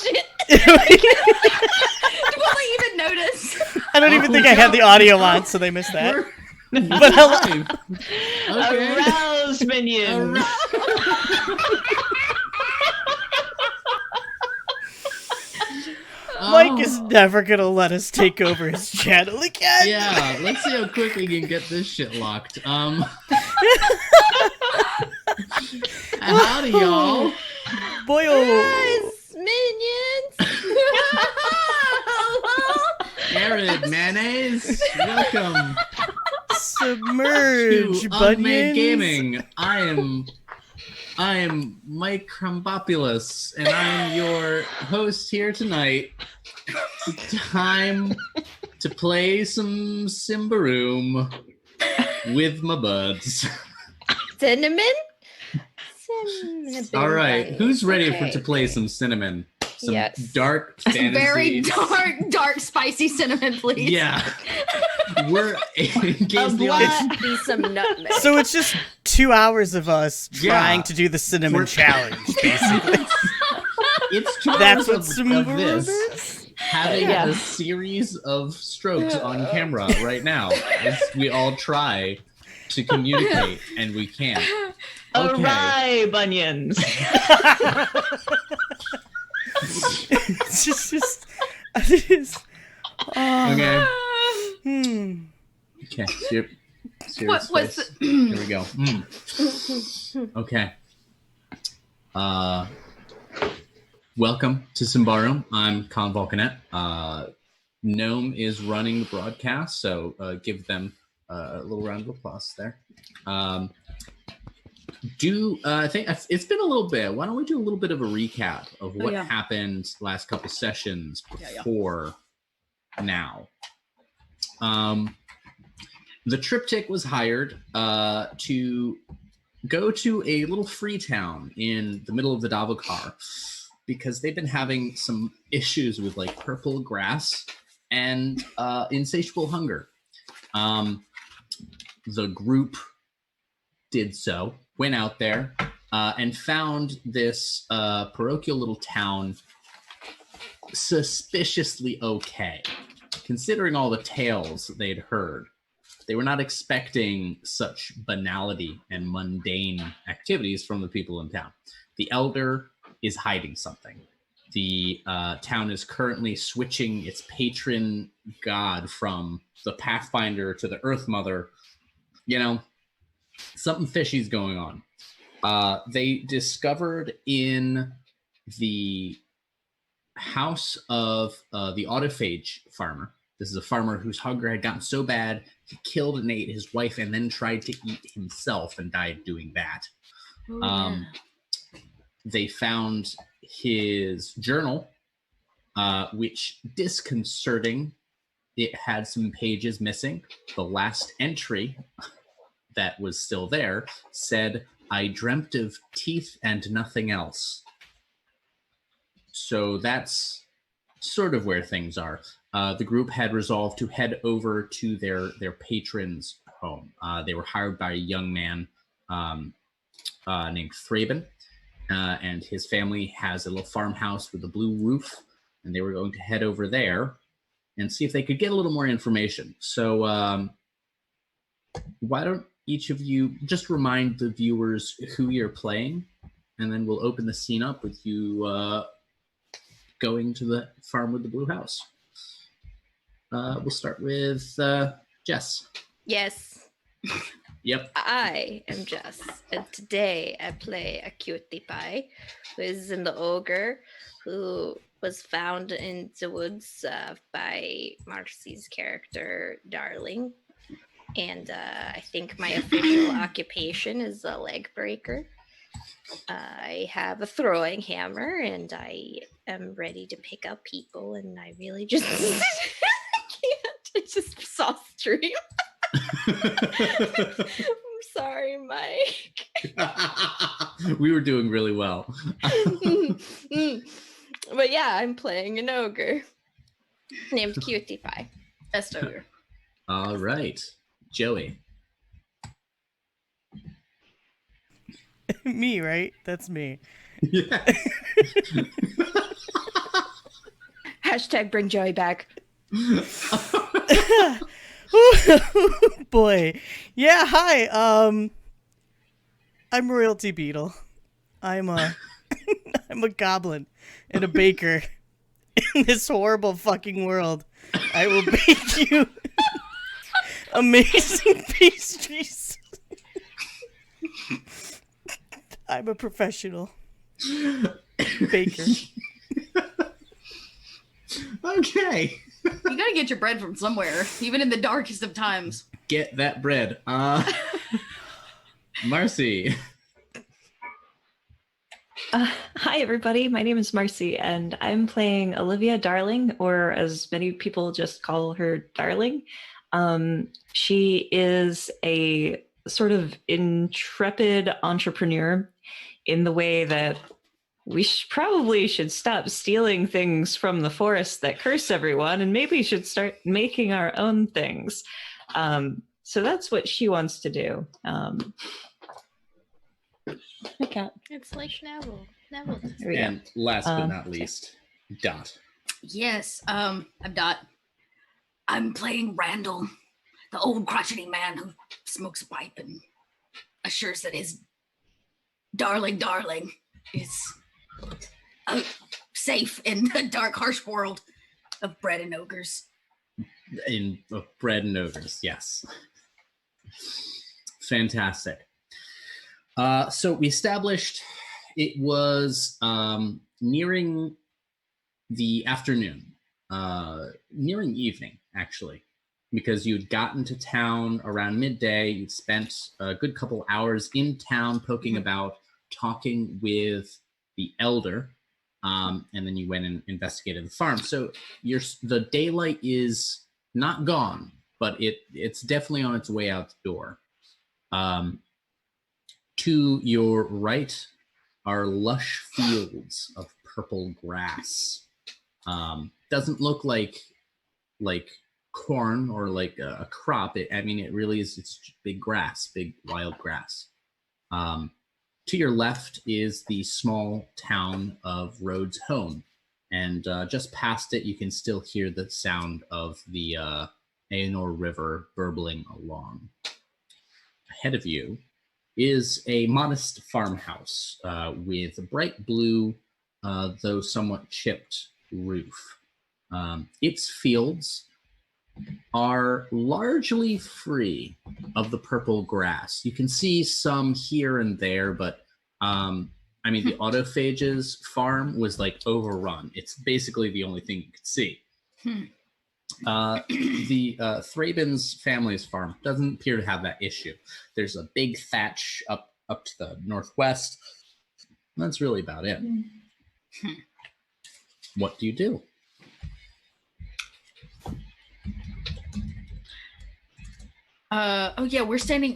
watch it. Will they even notice? I don't even think I had the audio on, so they missed that. But hello. Okay. Arouse, minions. Mike is never gonna let us take over his channel again. Yeah, let's see how quick we can get this shit locked. Howdy, y'all. Boy, Yes, minions. Arid mayonnaise, welcome submerge to Unmade bunions. Gaming. I am Mike Crumbopulous, and I'm your host here tonight. Time to play some Symbaroum with my buds. Cinnamon. All right, who's ready to play Okay. some cinnamon? Some Yes. dark Some fantasy. very dark, spicy cinnamon, please. Yeah, we're in A case the black- Be some nutmeg. So it's just 2 hours of us trying Yeah. to do the cinnamon We're- challenge, basically. it's 2 That's hours what of Symbaroum this. is? Having Yeah. a series of strokes on camera right now as we all try to communicate and we can't. Okay. Awry, bunions. It's just Okay. Okay. Serious What's face. Here we go. Okay. Welcome to Symbaroum. I'm Con Volcanet. Gnome is running the broadcast, so give them a little round of applause there. I think it's been a little bit. Why don't we do a little bit of a recap of what happened last couple sessions before now? The Triptych was hired to go to a little free town in the middle of the Davokar because they've been having some issues with like purple grass and insatiable hunger. The group did so, went out there, and found this parochial little town suspiciously okay. Considering all the tales they'd heard, they were not expecting such banality and mundane activities from the people in town. The elder is hiding something. The town is currently switching its patron god from the Pathfinder to the Earth Mother. You know, something fishy's going on. They discovered in the house of the autophage farmer. This is a farmer whose hunger had gotten so bad he killed and ate his wife and then tried to eat himself and died doing that. They found his journal, which, disconcerting, it had some pages missing. The last entry that was still there said, "I dreamt of teeth and nothing else." So that's sort of where things are. The group had resolved to head over to their patron's home. They were hired by a young man named Thraben, and his family has a little farmhouse with a blue roof, and they were going to head over there and see if they could get a little more information. So why don't each of you just remind the viewers who you're playing, and then we'll open the scene up with you going to the farm with the blue house. We'll start with Jess. Yes, Yep. I am Jess, and today I play a cutie pie who is in the ogre who was found in the woods by Marcy's character, Darling. And I think my official occupation is a leg breaker. I have a throwing hammer, and I am ready to pick up people, and I really just can't. It's just saw stream. I'm sorry, Mike. We were doing really well. But yeah, I'm playing an ogre named Cutie Pie. Best ogre. All right. Joey. Me, right? That's me. Yeah. Hashtag bring Joey back. Boy. Yeah, hi. I'm Royalty Beetle. I'm a I'm a goblin and a baker in this horrible fucking world. I will bake you amazing pastries. I'm a professional baker. Okay. You gotta get your bread from somewhere, even in the darkest of times. Get that bread. Marcy. Hi, everybody. My name is Marcy, and I'm playing Olivia Darling, or as many people just call her, Darling. She is a sort of intrepid entrepreneur in the way that we probably should stop stealing things from the forest that curse everyone, and maybe should start making our own things. So that's what she wants to do. I can't. It's like Neville. Neville. There we go. And last but not least, Dot. Yes, I'm Dot. I'm playing Randall, the old crotchety man who smokes a pipe and assures that his darling is safe in the dark, harsh world of bread and ogres. Bread and ogres, yes. Fantastic. So we established it was nearing the afternoon, nearing evening, actually, because you'd gotten to town around midday. You'd spent a good couple hours in town poking about, talking with the elder, and then you went and investigated the farm. So the daylight is not gone, but it's definitely on its way out the door. To your right are lush fields of purple grass. Doesn't look like corn or like a crop. It really is. It's big grass, big wild grass. To your left is the small town of Rhodes Home, and just past it, you can still hear the sound of the Aenor River burbling along. Ahead of you is a modest farmhouse with a bright blue, though somewhat chipped roof. Its fields are largely free of the purple grass. You can see some here and there, but the autophages farm was like overrun. It's basically the only thing you could see. The Thrabin's family's farm doesn't appear to have that issue. There's a big thatch up to the northwest. That's really about it. What do you do?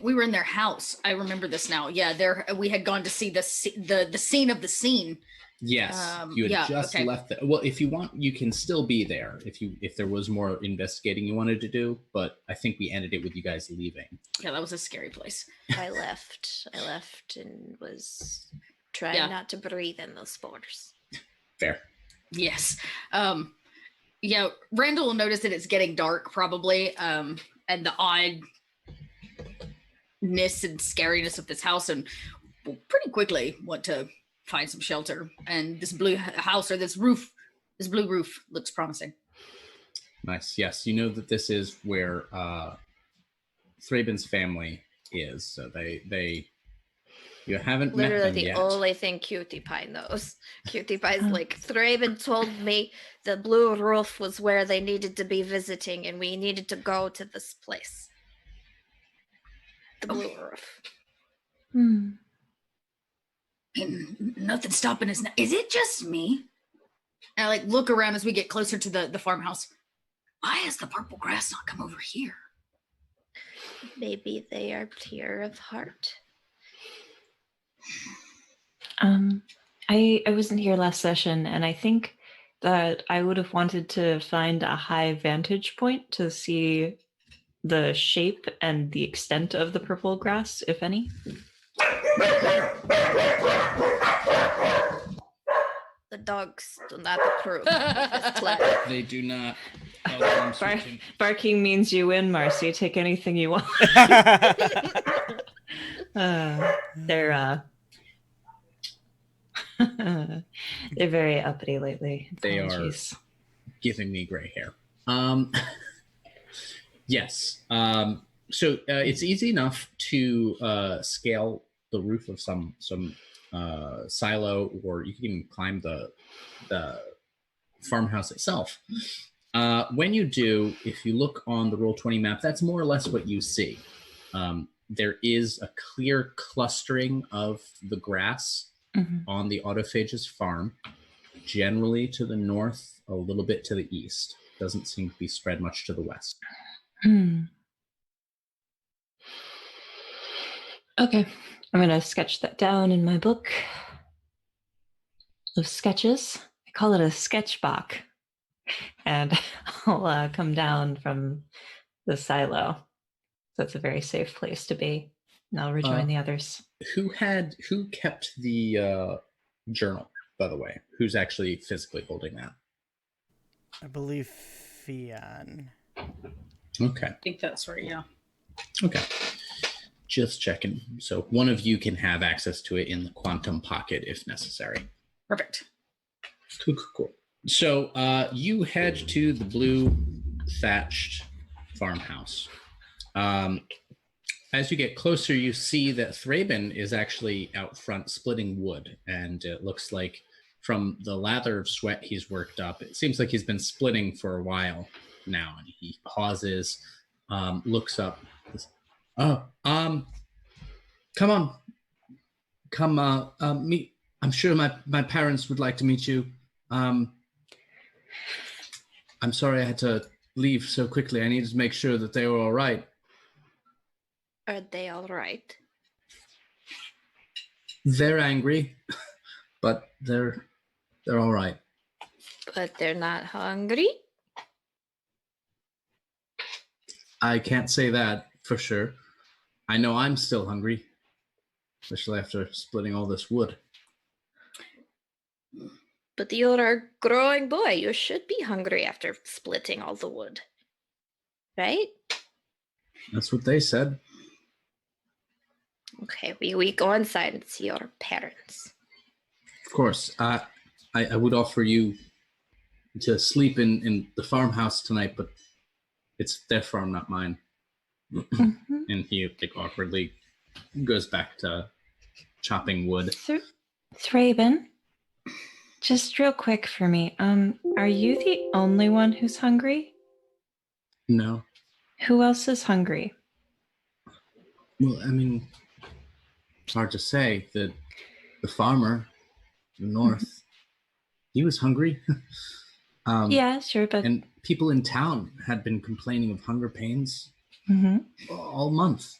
We were in their house. I remember this now. Yeah, we had gone to see the scene of the scene. Yes, you had just left. Well, if you want, you can still be there if there was more investigating you wanted to do. But I think we ended it with you guys leaving. Yeah, that was a scary place. I left and was trying not to breathe in those spores. Fair. Yes. Randall will notice that it's getting dark probably, and the oddness and scariness of this house, and will pretty quickly want to find some shelter. And this blue house, or this blue roof looks promising. Nice. Yes, you know that this is where Thrabin's family is. So you haven't literally met them the yet. only thing Cutie Pie knows. Cutie Pie's like, Thrabin told me the blue roof was where they needed to be visiting, and we needed to go to this place. The blue roof. And nothing stopping us now. Is it just me? And I look around as we get closer to the farmhouse. Why has the purple grass not come over here? Maybe they are pure of heart. I wasn't here last session, and I think that I would have wanted to find a high vantage point to see the shape and the extent of the purple grass, if any. The dogs do not approve of this plan. They do not. Barking means you win, Marcy. Take anything you want. They're they're very uppity lately. They are Apologies. giving me gray hair. Yes. So it's easy enough to scale the roof of some silo, or you can even climb the farmhouse itself. When you do, if you look on the Roll20 map, that's more or less what you see. There is a clear clustering of the grass on the autophagus farm, generally to the north, a little bit to the east. Doesn't seem to be spread much to the west. Okay, I'm going to sketch that down in my book of sketches. I call it a sketch box. And I'll come down from the silo. So it's a very safe place to be. And I'll rejoin the others. Who kept the journal, by the way? Who's actually physically holding that? I believe Fion. Okay. I think that's right, yeah. Okay. Just checking. So one of you can have access to it in the quantum pocket if necessary. Perfect. Cool. So you head to the blue thatched farmhouse. As you get closer, you see that Thraben is actually out front splitting wood, and it looks like from the lather of sweat he's worked up, it seems like he's been splitting for a while now. And he pauses, looks up. Come on, meet. I'm sure my parents would like to meet you. I'm sorry I had to leave so quickly. I needed to make sure that they were all right. Are they all right? They're angry, but they're all right. But they're not hungry? I can't say that for sure. I know I'm still hungry, especially after splitting all this wood. But you're a growing boy. You should be hungry after splitting all the wood. Right? That's what they said. Okay, we go inside and see your parents. Of course. I would offer you to sleep in the farmhouse tonight, but it's their farm, not mine. And he awkwardly goes back to chopping wood. Thraben, just real quick for me. Are you the only one who's hungry? No. Who else is hungry? Well, I mean, it's hard to say. The farmer in the north, he was hungry. Yeah, sure, but... And people in town had been complaining of hunger pains all month.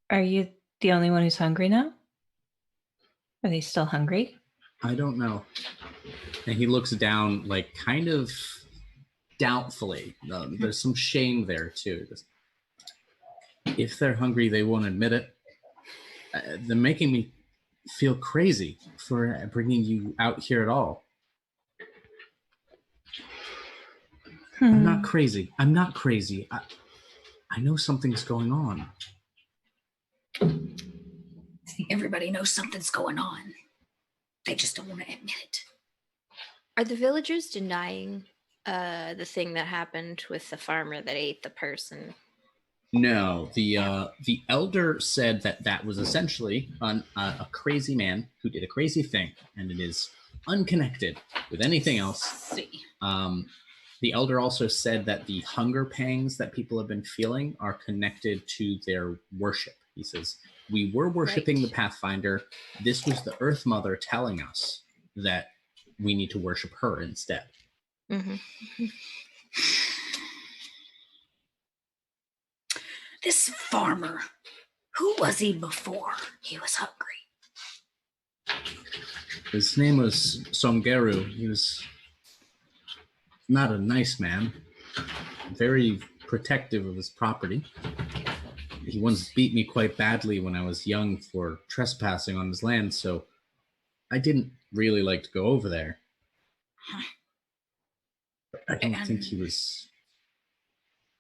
Are you the only one who's hungry now? Are they still hungry? I don't know. And he looks down, like, kind of doubtfully. There's some shame there, too. If they're hungry, they won't admit it. They're making me feel crazy for bringing you out here at all. I'm not crazy. I know something's going on. I think everybody knows something's going on. They just don't want to admit it. Are the villagers denying the thing that happened with the farmer that ate the person? No, the elder said that was essentially a crazy man who did a crazy thing, and it is unconnected with anything else. See. The elder also said that the hunger pangs that people have been feeling are connected to their worship. He says, we were worshiping the Pathfinder. This was the Earth Mother telling us that we need to worship her instead. This farmer, who was he before he was hungry? His name was Symbaroum. He was not a nice man, very protective of his property. he once beat me quite badly when I was young for trespassing on his land, so I didn't really like to go over there. I don't think he was.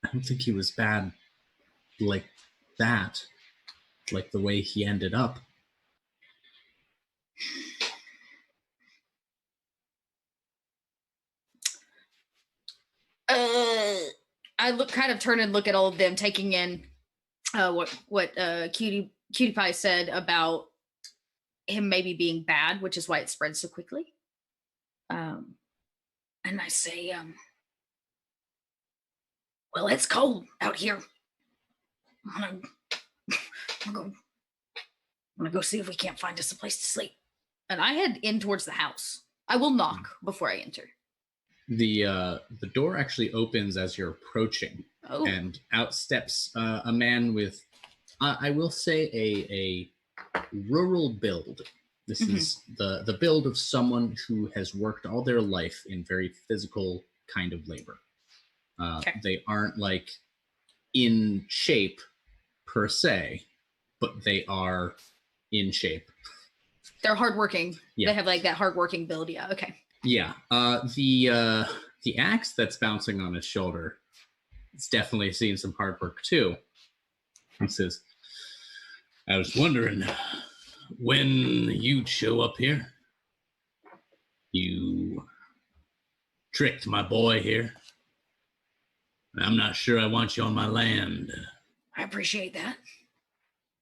I don't think he was bad like that, like the way he ended up. I kind of turn and look at all of them, taking in what Cutie Pie said about him maybe being bad, which is why it spread so quickly. And I say, well, it's cold out here. I'm gonna go see if we can't find us a place to sleep. And I head in towards the house. I will knock before I enter. The door actually opens as you're approaching, and out steps a man with, I will say, a rural build. This is the build of someone who has worked all their life in very physical kind of labor. They aren't like in shape per se, but they are in shape. They're hardworking. Yeah. They have like that hardworking build. Yeah. Okay. Yeah. The axe that's bouncing on his shoulder, it's definitely seen some hard work too. He says, I was wondering when you'd show up here. You tricked my boy here. I'm not sure I want you on my land. I appreciate that.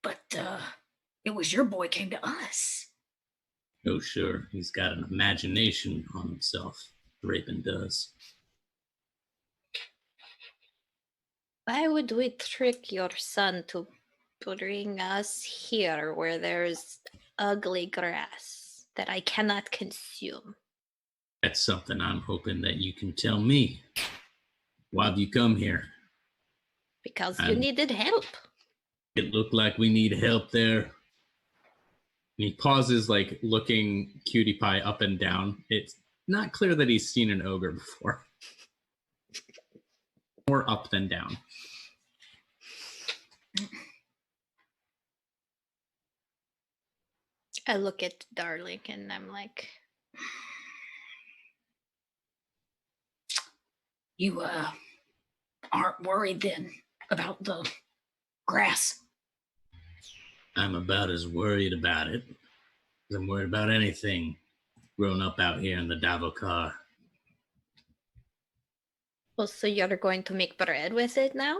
But it was your boy came to us. Oh, sure. He's got an imagination on himself. Raven does. Why would we trick your son to bring us here where there's ugly grass that I cannot consume? That's something I'm hoping that you can tell me. Why have you come here? Because you needed help. It looked like we need help there. And he pauses, like looking Cutie Pie up and down. It's not clear that he's seen an ogre before. More up than down. I look at Darling and I'm like, you aren't worried then about the grass? I'm about as worried about it as I'm worried about anything growing up out here in the Davokar. well, so you're going to make bread with it now?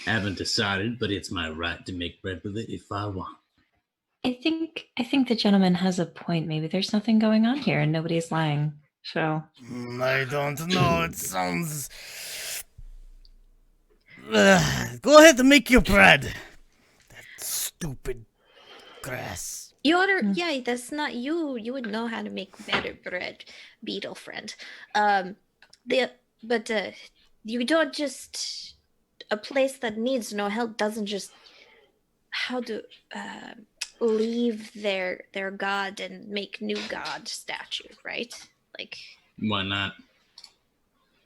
Haven't decided, but it's my right to make bread with it if I want. I think the gentleman has a point. Maybe there's nothing going on here and nobody's lying. So I don't know. It sounds. Go ahead and make your bread. That stupid grass. Yeah, that's not you. You would know how to make better bread, beetle friend. You don't just a place that needs no help doesn't just leave their god and make new god statue, right? Like, Why not?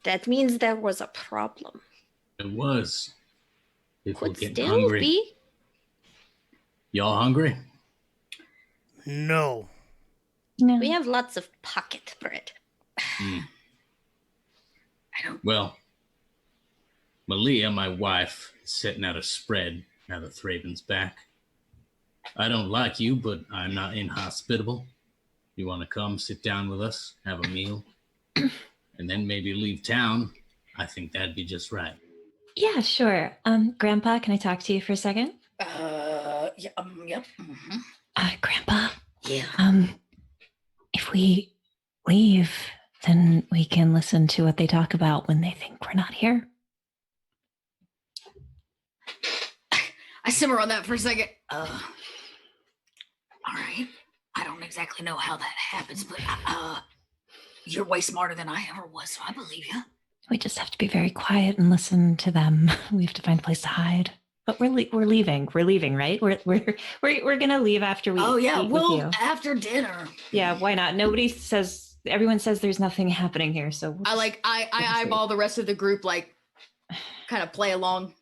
that means there was a problem. It was. People Could getting still hungry. be. Y'all hungry? No. no. We have lots of pocket bread. Mm. I don't. Well, Malia, my wife, is setting out a spread now that Thraven's back. I don't like you, but I'm not inhospitable. You want to come sit down with us, have a meal, and then maybe leave town? I think that'd be just right. Yeah, sure. Grandpa, can I talk to you for a second? Yeah. Yep. Mm-hmm. Grandpa. Yeah. If we leave, then we can listen to what they talk about when they think we're not here. I simmer on that for a second. All right. I don't exactly know how that happens, but you're way smarter than I ever was, so I believe you. We just have to be very quiet and listen to them. We have to find a place to hide. But we're leaving. We're leaving, right? We're gonna leave after we. Oh yeah, eat with you. after dinner. Yeah, why not? Everyone says there's nothing happening here, so I eyeball the rest of the group, like kind of play along.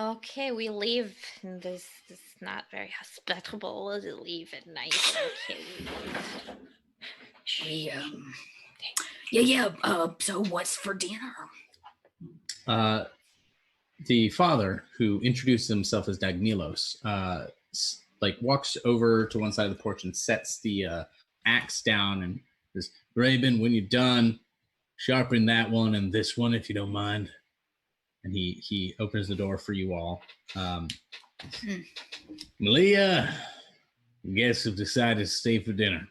Okay, we leave. This is not very hospitable to leave at night. Okay, we leave. So what's for dinner? The father, who introduces himself as Dagmilos, walks over to one side of the porch and sets the axe down and says, "Raven, when you're done, sharpen that one and this one, if you don't mind." And he opens the door for you all. Malia, guests have decided to stay for dinner.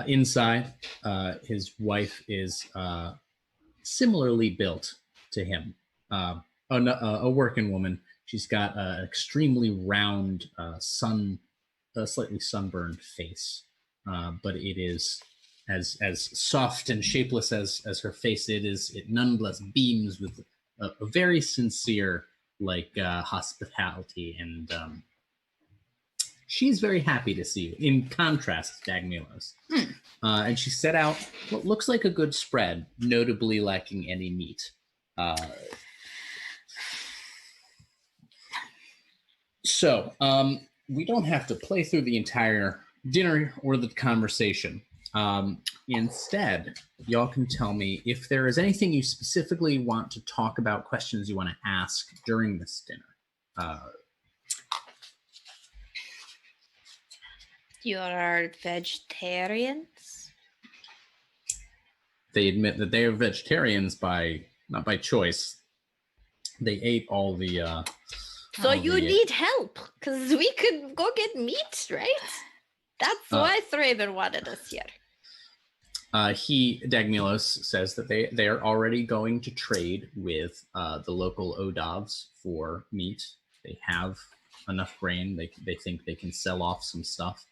Inside, his wife is similarly built to him. A working woman. She's got an extremely round, slightly sunburned face, but it is as soft and shapeless as her face. It nonetheless beams with a very sincere hospitality, and she's very happy to see you. In contrast to Dagmilos, and she set out what looks like a good spread, notably lacking any meat. So, we don't have to play through the entire dinner or the conversation. Instead, y'all can tell me if there is anything you specifically want to talk about, questions you want to ask during this dinner. You are vegetarians? They admit that they are vegetarians not by choice. They ate all the... So you need help, because we could go get meat, right? That's why Thraven wanted us here. Dagmilos says that they are already going to trade with the local Odavs for meat. They have enough grain. They think they can sell off some stuff.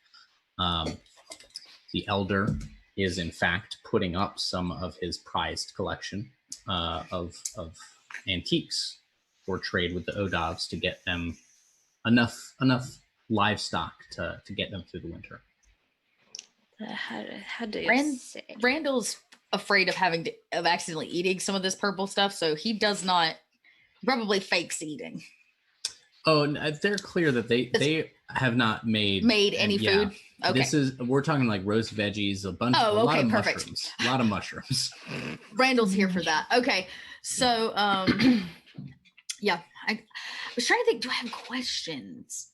The elder is in fact putting up some of his prized collection of antiques for trade with the Odavs to get them enough livestock to get them through the winter. How do you say? Randall's afraid of accidentally eating some of this purple stuff, so he does not. Probably fakes eating. Oh, they're clear that they have not made any food. Okay, we're talking like roast veggies, a lot of perfect. mushrooms, a lot of mushrooms. Randall's here for that. Okay, so yeah, I was trying to think. Do I have questions?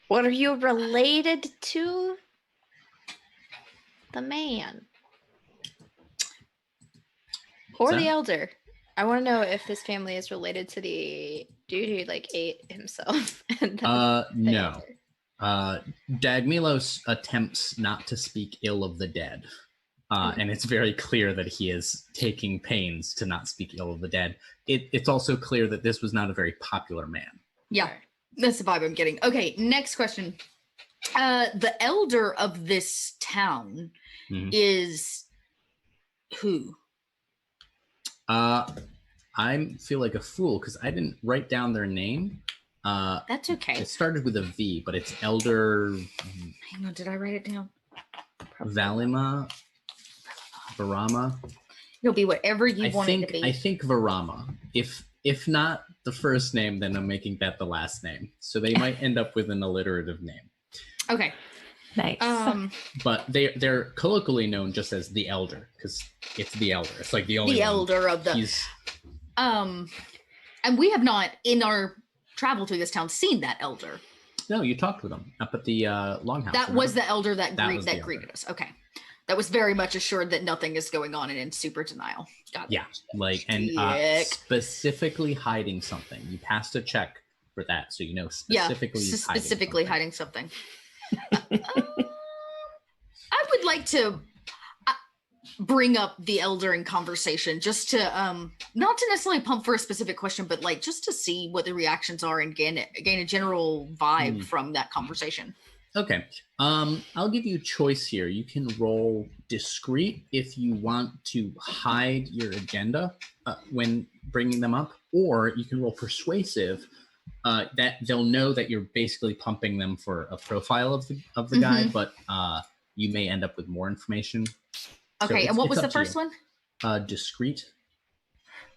Were you related to the man or the elder? I want to know if his family is related to the dude who ate himself. And then no. Dagmilos attempts not to speak ill of the dead, and it's very clear that he is taking pains to not speak ill of the dead. It's also clear that this was not a very popular man. Yeah. That's the vibe I'm getting. Okay, next question. The elder of this town is who? I feel like a fool because I didn't write down their name. That's okay. It started with a V, but it's Elder... Hang on, did I write it down? Varama? It'll be whatever you want it to be. I think Varama. If not the first name, then I'm making that the last name. So they might end up with an alliterative name. Okay. Nice. But they're colloquially known just as the Elder, because it's the Elder. It's like the only one. Elder of the... and we have not, in our travel through this town, seen that Elder. No, you talked with him up at the Longhouse. That was the Elder that greeted us. Okay. That was very much assured that nothing is going on and in super denial. Got it. Yeah, specifically hiding something. You passed a check for that, so you know specifically hiding something. I would like to bring up the elder in conversation, just to not to necessarily pump for a specific question, but just to see what the reactions are and gain a general vibe from that conversation. Okay. I'll give you a choice here. You can roll discreet if you want to hide your agenda when bringing them up, or you can roll persuasive that they'll know that you're basically pumping them for a profile of the guy, but you may end up with more information. Okay, and what was the first one? Discreet.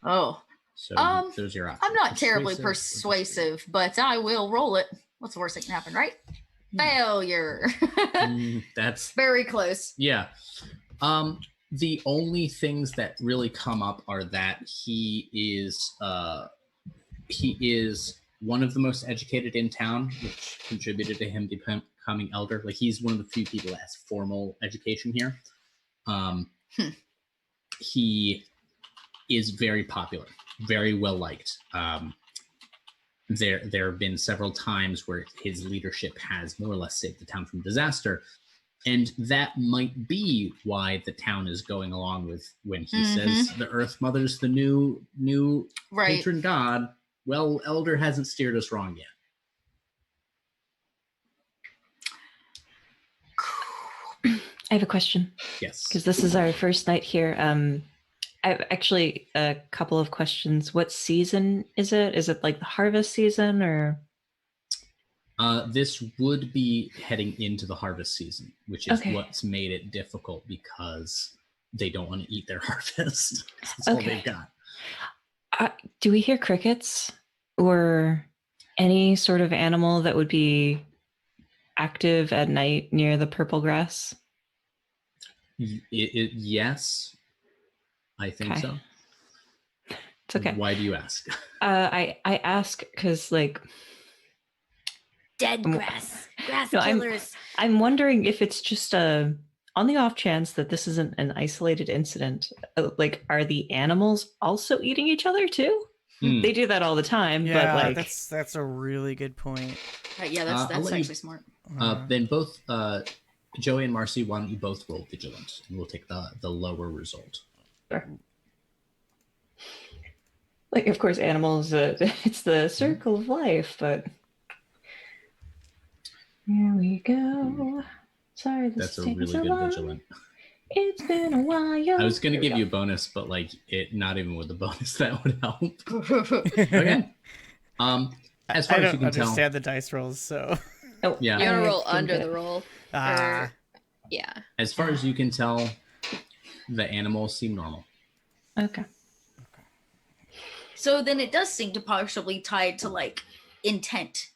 Oh, So there's your option. I'm not terribly or persuasive, but I will roll it. What's the worst that can happen, right? Failure. That's very close. Yeah. The only things that really come up are that he is one of the most educated in town, which contributed to him becoming elder. Like, he's one of the few people that has formal education here. He is very popular, very well liked. There have been several times where his leadership has more or less saved the town from disaster. And that might be why the town is going along with when he says the Earth Mother's the new patron god. Well, Elder hasn't steered us wrong yet. I have a question. Yes. Because this is our first night here. I have actually a couple of questions. What season is it? Is it like the harvest season or? This would be heading into the harvest season, which is what's made it difficult because they don't want to eat their harvest. That's all they've got. Do we hear crickets or any sort of animal that would be active at night near the purple grass? Yes, I think so. It's okay. Why do you ask? I ask because, like, dead grass killers. I'm wondering if it's just on the off chance that this isn't an isolated incident. Like, are the animals also eating each other too? They do that all the time. Yeah, but like, that's a really good point. Yeah, that's actually smart. Then both Joey and Marcy, why don't you both roll vigilant, and we'll take the lower result. Sure. Like, of course, animals. It's the circle of life, but. Here we go. Sorry, that's a really good vigilant. It's been a while. I was going to give you a bonus, but like not even with the bonus that would help. Okay. As far I as you can tell, understand the dice rolls, so. Oh, you're gonna roll under the roll. Yeah. As far as you can tell, the animals seem normal. Okay. So then it does seem to partially tied to like intent.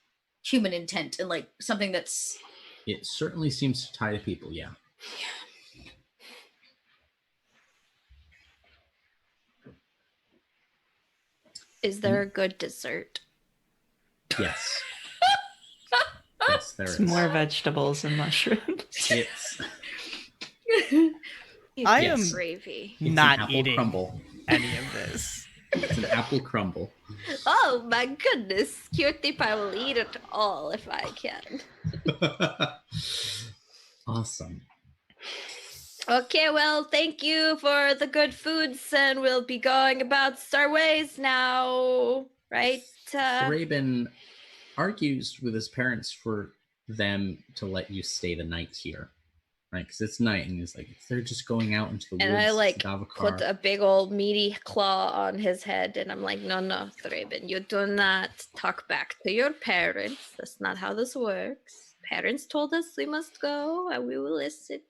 Human intent and like something that's it certainly seems to tie to people. Yeah. Is there a good dessert? Yes. Yes, there is. More vegetables and mushrooms. It's I am gravy. not eating crumble. any of this. It's an apple crumble. Oh my goodness, Cutie Pie will eat it all if I can. Awesome. Okay, well, thank you for the good foods, and we'll be going about our ways now, right? Thraben argues with his parents for them to let you stay the night here. Right, because it's night, and he's like, they're just going out into the woods. And I like Davokar. put a big old meaty claw on his head, and I'm like, no, Thraben, you do not talk back to your parents. That's not how this works. Parents told us we must go, and we will listen.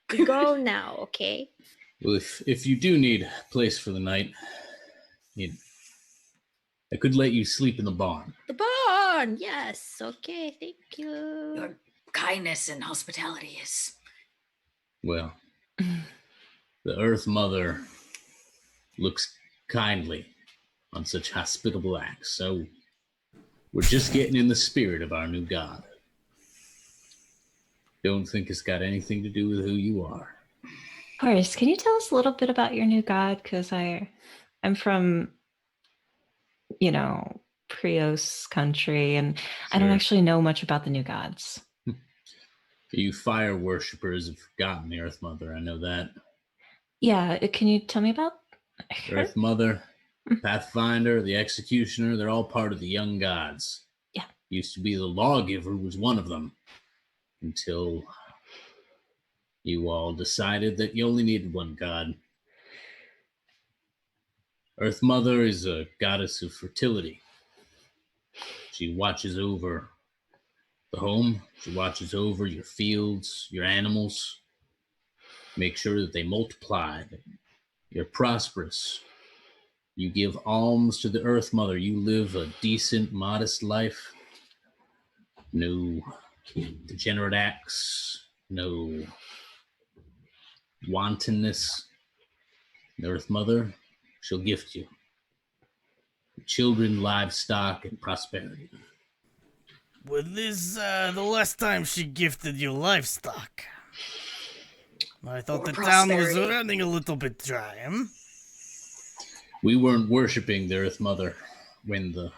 We go now, okay? Well, if you do need a place for the night, I could let you sleep in the barn. The barn, yes. Okay, thank you. Your kindness and hospitality is. Well, the Earth Mother looks kindly on such hospitable acts, so we're just getting in the spirit of our new god. Don't think it's got anything to do with who you are. Boris, can you tell us a little bit about your new god? Because I'm from, Prios country, and I don't actually know much about the new gods. You fire worshippers have forgotten the Earth Mother, I know that. Yeah, can you tell me about her? Earth Mother, Pathfinder, the Executioner, they're all part of the young gods. Yeah. Used to be the Lawgiver was one of them. Until you all decided that you only needed one god. Earth Mother is a goddess of fertility. She watches over the home. She watches over your fields, your animals. Make sure that they multiply, that you're prosperous. You give alms to the Earth Mother. You live a decent, modest life. No degenerate acts. No wantonness. The Earth Mother, she'll gift you children, livestock, and prosperity. Well, this the last time she gifted you livestock. I thought Or the town was prosperity. running a little bit dry, hmm? We weren't worshiping the Earth Mother when the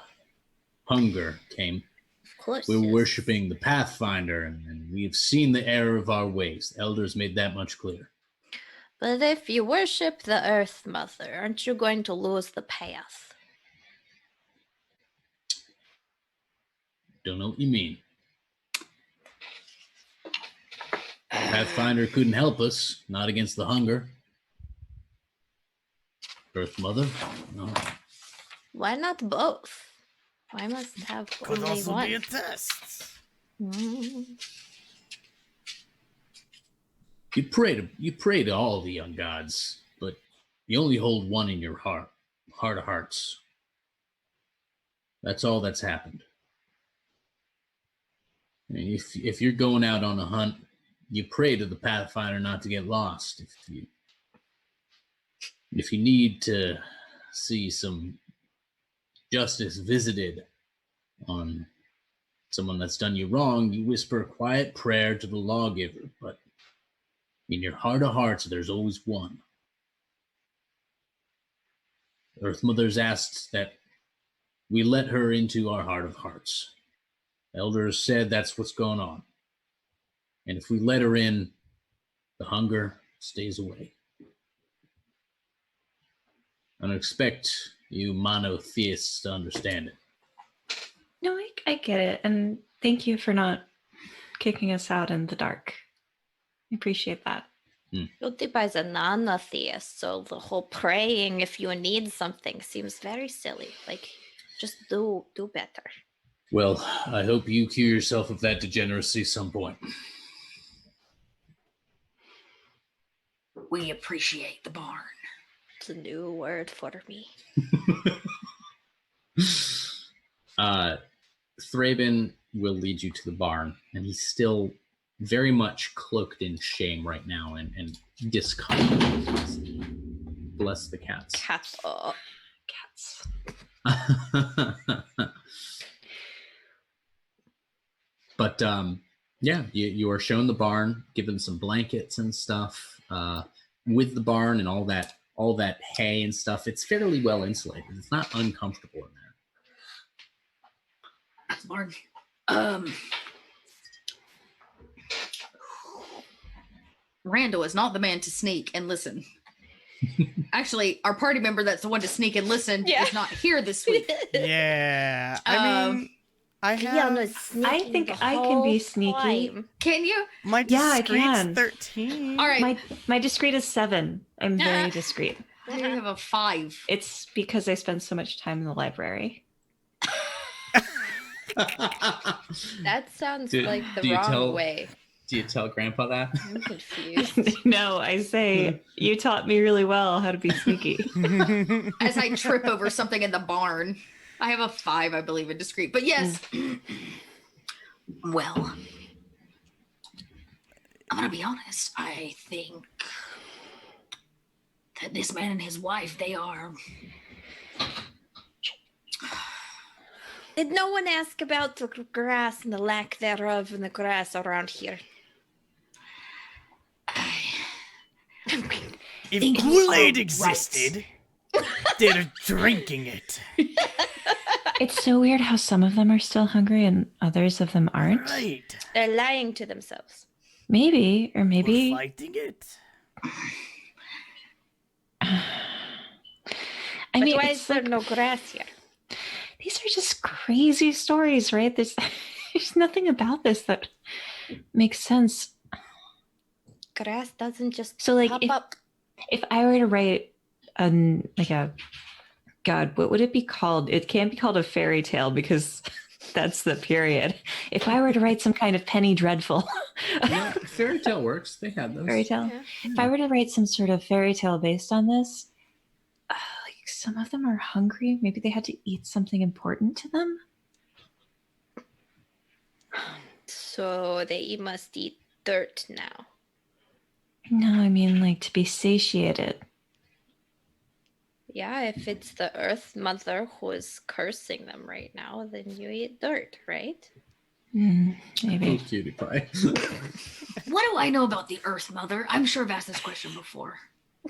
hunger came. Of course. We were yes. worshiping the Pathfinder, and we've seen the error of our ways. The elders made that much clear. But if you worship the Earth Mother, aren't you going to lose the path? Don't know what you mean. Pathfinder couldn't help us, not against the hunger. Earth Mother? No. Why not both? Why must have Could only also one? be a test. Mm. You pray to all the young gods, but you only hold one in your heart of hearts. That's all that's happened. I mean, if you're going out on a hunt, you pray to the Pathfinder not to get lost. If you need to see some justice visited on someone that's done you wrong, you whisper a quiet prayer to the lawgiver, but in your heart of hearts, there's always one. Earth Mother's asked that we let her into our heart of hearts. Elders said that's what's going on. And if we let her in, the hunger stays away. I don't expect you monotheists to understand it. No, I get it. And thank you for not kicking us out in the dark. I appreciate that. Yotipa is a non-theist, so the whole praying if you need something seems very silly. Like, just do better. Well, I hope you cure yourself of that degeneracy some point. We appreciate the barn. It's a new word for me. Thraben will lead you to the barn, and he's still very much cloaked in shame right now and discomfort. Bless the cats. Cat. Oh. Cats. But yeah, you are shown the barn, given some blankets and stuff. With the barn and all that hay and stuff, it's fairly well insulated. It's not uncomfortable in there. Barn. Randall is not the man to sneak and listen. Actually, our party member that's the one to sneak and listen Yeah. is not here this week. Yeah, I mean, I have I think I can be sneaky. Can you? my Yeah, I discreet's can. 13. All right. My discreet is 7. I'm very discreet. I have a 5. It's because I spend so much time in the library. That sounds Do- like the do you wrong tell- way. Do you tell Grandpa that? I'm confused. No, I say, you taught me really well how to be sneaky. As I trip over something in the barn. I have a 5, I believe, in discreet. But yes. Well, I'm going to be honest. I think that this man and his wife, they are... Did no one ask about the grass and the lack thereof in the grass around here? If think you Kool-Aid are existed, they're drinking it. It's so weird how some of them are still hungry and others of them aren't. Right. They're lying to themselves. Maybe, or We're maybe. fighting it. I But mean, why it's is there like, no grass here? these are just crazy stories, right? There's nothing about this that makes sense. Grass doesn't just So, like, pop if- up. If I were to write God, what would it be called? It can't be called a fairy tale because that's the period. If I were to write some kind of penny dreadful Yeah, fairy tale works. They had those. fairy tale, Yeah. if I were to write some sort of fairy tale based on this, some of them are hungry. Maybe they had to eat something important to them. So they must eat dirt now. No, I mean like to be satiated. Yeah, if it's the Earth Mother who is cursing them right now, then you eat dirt, right? Oh, Maybe. cutie pie. What do I know about the Earth Mother? I'm sure I've asked this question before.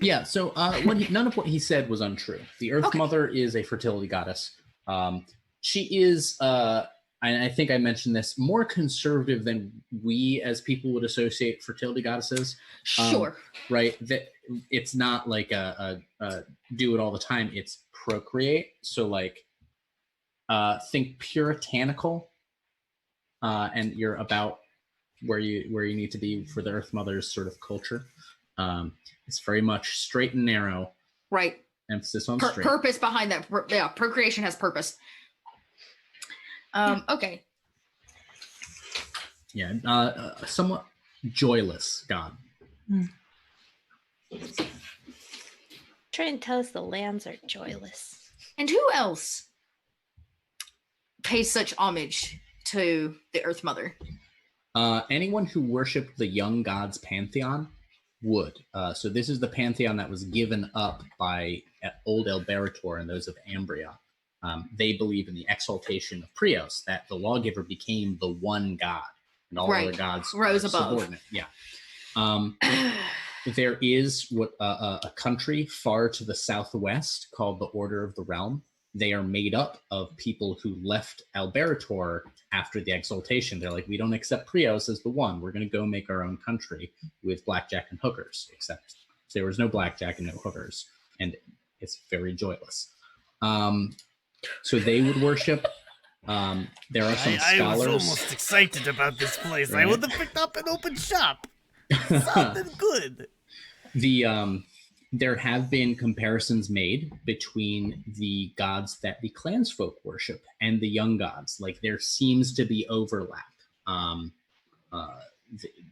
Yeah, so none of what he said was untrue. The Earth Mother is a fertility goddess. She is, and I think I mentioned this, more conservative than we as people would associate fertility goddesses. Sure. Right? That it's not like a do it all the time. It's procreate. So like, think puritanical, and you're about where you need to be for the Earth Mother's sort of culture. It's very much straight and narrow. Right. Emphasis on straight. Purpose behind that. Yeah, procreation has purpose. Okay. Yeah, somewhat joyless god. Try and tell us the lands are joyless. And who else pays such homage to the Earth Mother? Anyone who worshipped the young gods pantheon would. So this is the pantheon that was given up by old Elberator and those of Ambria. They believe in the exaltation of Prios, that the lawgiver became the one god, and all other gods rose above. Subordinate. Yeah. There is a country far to the southwest called the Order of the Realm. They are made up of people who left Alberator after the exaltation. They're like, we don't accept Prios as the one. We're going to go make our own country with blackjack and hookers, except there was no blackjack and no hookers. And it's very joyless. So they would worship. There are some scholars. I was almost excited about this place. Right? I would have picked up an open shop. Something good. There have been comparisons made between the gods that the clansfolk worship and the young gods. Like there seems to be overlap.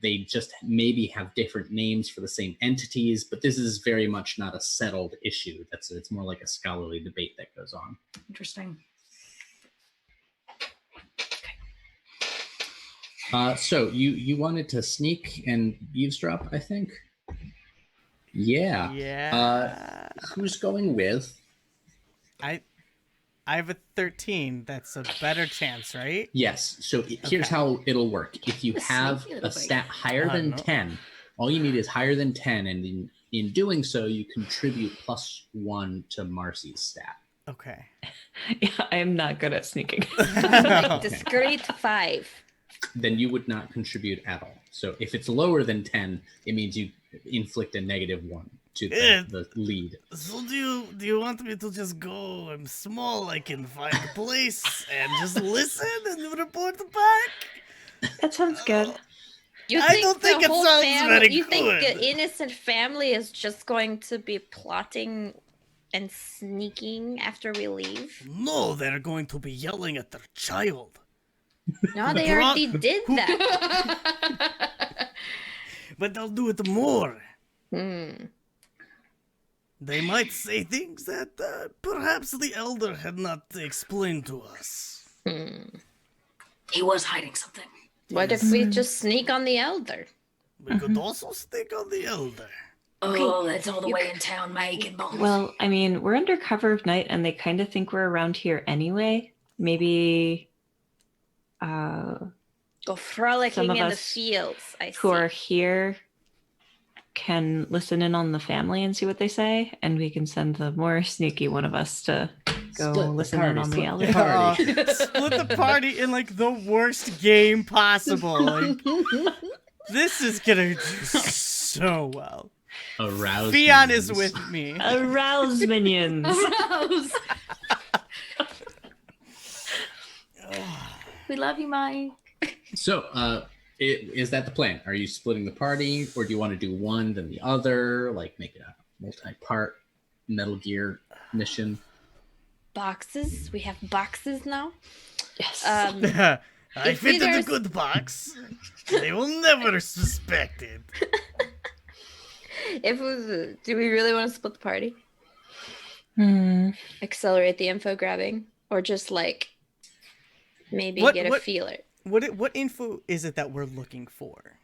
They just maybe have different names for the same entities, but this is very much not a settled issue. It's more like a scholarly debate that goes on. Interesting. So you wanted to sneak and eavesdrop, I think. Yeah. Yeah. Who's going with? I have a 13. That's a better chance, right? Yes. So here's how it'll work. If you have a stat higher than 10, all you need is higher than 10, and in doing so, you contribute +1 to Marcy's stat. Okay. Yeah, I am not good at sneaking. Discreet 5. Then you would not contribute at all. So if it's lower than 10, it means you inflict a -1 to the lead. So do you want me to just go? I'm small. I can find a place and just listen and report back. That sounds good. I don't think it sounds very good. You think the innocent family is just going to be plotting and sneaking after we leave? No, they're going to be yelling at their child. No, they already did that. But they'll do it more. Hmm. They might say things that perhaps the elder had not explained to us. He was hiding something. What if we just sneak on the elder? We could also stick on the elder. Oh, that's all the way in town, making bones. Well, I mean, we're under cover of night and they kind of think we're around here anyway. Maybe Go frolicking some of in the us fields. I who see. are here can listen in on the family and see what they say, and we can send the more sneaky one of us to go listen in on the elder. Split the party in like the worst game possible. Like, this is gonna do so well. Arouse. Fion minions. is with me. Arouse minions. Rose. We love you, Mike. So, is that the plan? Are you splitting the party, or do you want to do one then the other? Like make it a multi-part Metal Gear mission? Boxes? We have boxes now? Yes. I If fitted the there's- good box. They will never suspect it. Do we really want to split the party? accelerate the info grabbing, or just like maybe What- get a what- feeler? What info is it that we're looking for?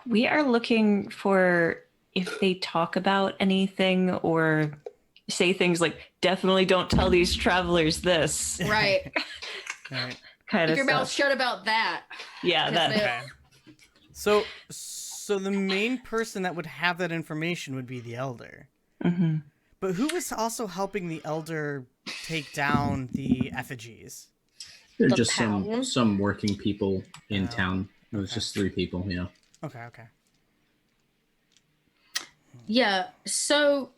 We are looking for if they talk about anything or say things like, definitely don't tell these travelers this Right. All right. kind Keep of your mouth stuff. shut about that. Yeah, that. Yeah. Okay. So the main person that would have that information would be the elder. Mhm. But who was also helping the elder take down the effigies? They're The just town? some working people in Oh, town. It was okay. just 3 people, yeah. Okay. Yeah. So,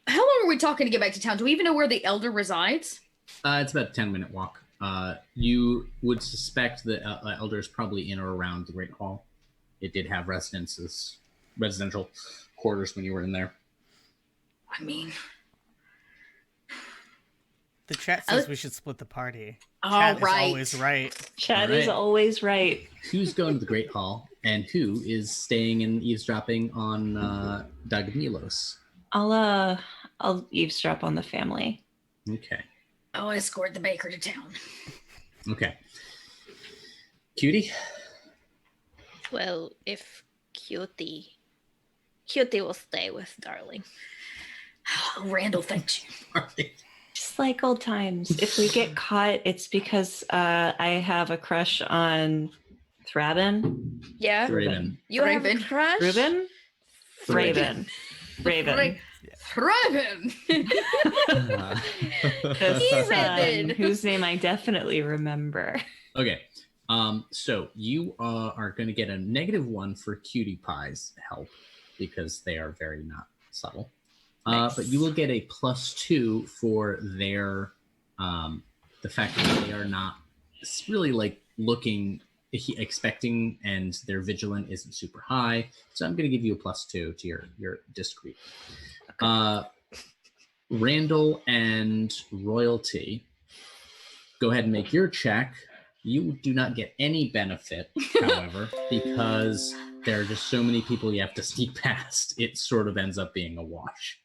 how long are we talking to get back to town? Do we even know where the elder resides? It's about a 10-minute walk. You would suspect the elder is probably in or around the Great Hall. It did have residential quarters when you were in there. I mean, The chat says we should split the party. all Chat right. is always right. Chad All is right. always right. Who's going to the Great Hall, and who is staying and eavesdropping on Dagmilos? I'll eavesdrop on the family. Okay. I'll escort the baker to town. Okay. Cutie? Well, if Cutie will stay with Darling. Oh, Randall thanks you. All right. Just like old times. If we get caught, it's because I have a crush on Thraben. Yeah, Raven. you have a Raven. crush. Ruben? Thraben. Raven. Thraben. The He's son, Raven. whose name I definitely remember. Okay. So you are going to get a -1 for Cutie Pie's help because they are very not subtle. Nice. But you will get a +2 for their the fact that they are not really like looking expecting, and their vigilant isn't super high. So I'm going to give you a +2 to your discreet. Randall and Royalty, go ahead and make your check. You do not get any benefit, however, because there are just so many people you have to sneak past. It sort of ends up being a wash.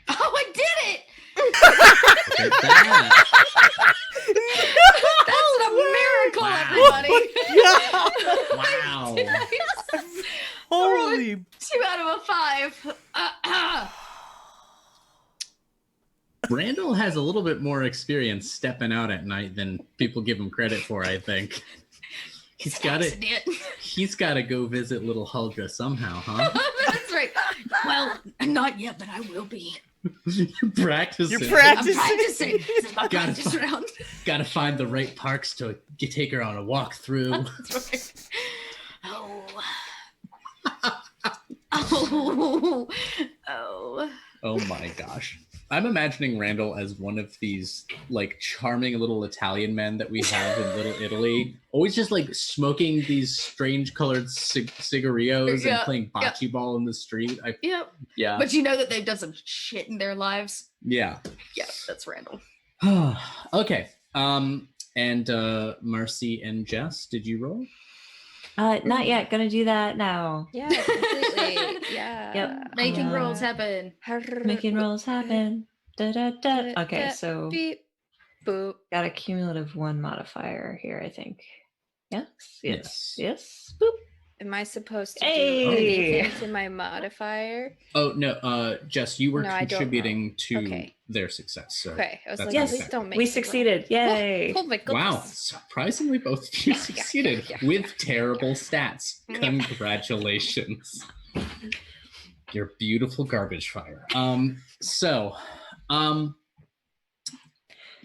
Oh, I did it! Look at that. That's a miracle, everybody. Wow. Holy! 2 out of a 5. Randall has a little bit more experience stepping out at night than people give him credit for, I think. He's got it. He's got to go visit little Helga somehow, huh? That's right. Well, not yet, but I will be. You're practicing. You're I'm practicing. practicing. This is my Gotta practice find- round. Got to find the right parks to take her on a walk through. That's right. Oh. Oh. Oh. Oh my gosh. I'm imagining Randall as one of these like charming little Italian men that we have in Little Italy. Always just like smoking these strange colored cigarillos and Yeah, playing bocce ball in the street. Yep. Yeah. But you know that they've done some shit in their lives. Yeah. Yeah, that's Randall. Okay. And Marcy and Jess, did you roll? Not yet. Gonna do that now. Yeah, completely. Yeah. Yep. Making rolls happen. Making rolls happen. Da, da, da. Okay, so Beep. Boop. got a cumulative 1 modifier here, I think. Yes. Yes. Yes. Boop. Am I supposed to Hey! do anything to my modifier? Oh no, Jess, you were No, I don't contributing to Okay. their success. So Okay. I was that's like, Yes. please don't make We me roll. succeeded. Yay. Oh my goodness. wow, surprisingly both of you Yeah, yeah, succeeded yeah. with terrible stats. Yeah. Congratulations. Your beautiful garbage fire.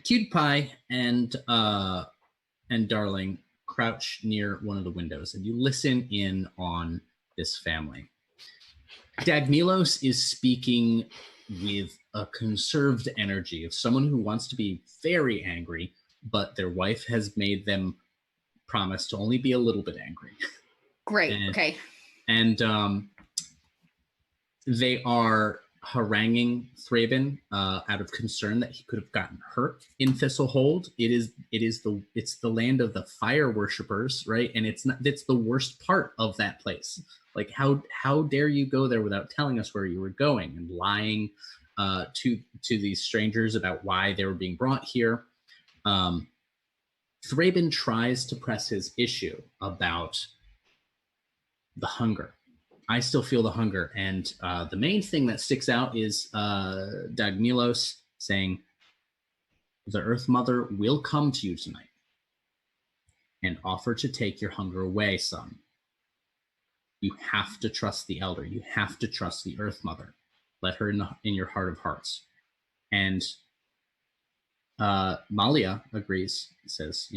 Cutie Pie and Darling crouch near one of the windows, and you listen in on this family. Dagmilos is speaking with a conserved energy of someone who wants to be very angry, but their wife has made them promise to only be a little bit angry. Great. And- Okay. And they are haranguing Thraben out of concern that he could have gotten hurt in Thistlehold. It's the land of the fire worshippers, right? And it's the worst part of that place. Like how dare you go there without telling us where you were going and lying to these strangers about why they were being brought here. Thraben tries to press his issue about the hunger. I still feel the hunger. And the main thing that sticks out is Dagmilos saying, the Earth Mother will come to you tonight and offer to take your hunger away, son. You have to trust the Elder. You have to trust the Earth Mother. Let her in your heart of hearts. And Malia agrees, says,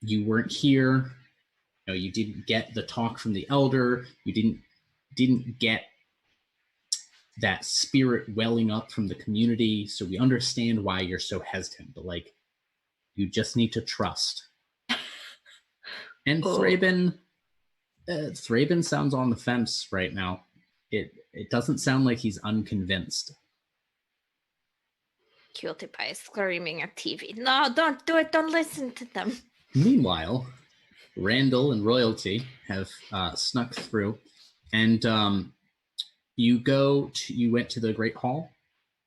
you weren't here. You didn't get the talk from the Elder. You didn't get that spirit welling up from the community. So we understand why you're so hesitant, but you just need to trust. And Thraben sounds on the fence right now. It doesn't sound like he's unconvinced. Cutie Pie is screaming at TV. No, don't do it. Don't listen to them. Meanwhile, Randall and Royalty have snuck through, and you went to the Great Hall,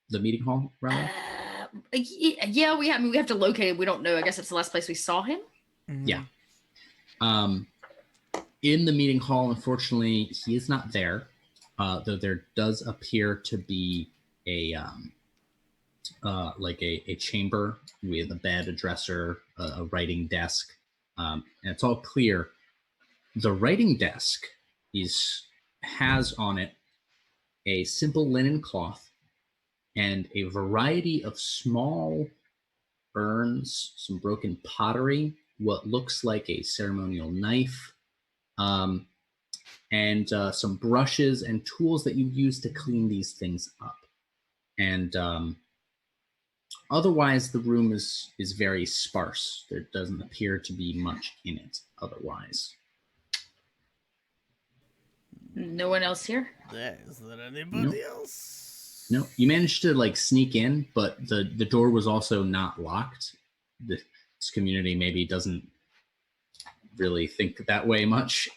the meeting hall, rather. Yeah, we have to locate it. We don't know. I guess it's the last place we saw him. Mm-hmm. Yeah. In the meeting hall, unfortunately, he is not there. Though there does appear to be a chamber with a bed, a dresser, a writing desk, and it's all clear. The writing desk has on it a simple linen cloth and a variety of small urns, some broken pottery, what looks like a ceremonial knife, and some brushes and tools that you use to clean these things up. And otherwise, the room is very sparse. There doesn't appear to be much in it otherwise. No one else here? Is there anybody else? No, you managed to sneak in, but the door was also not locked. This community maybe doesn't really think that way much.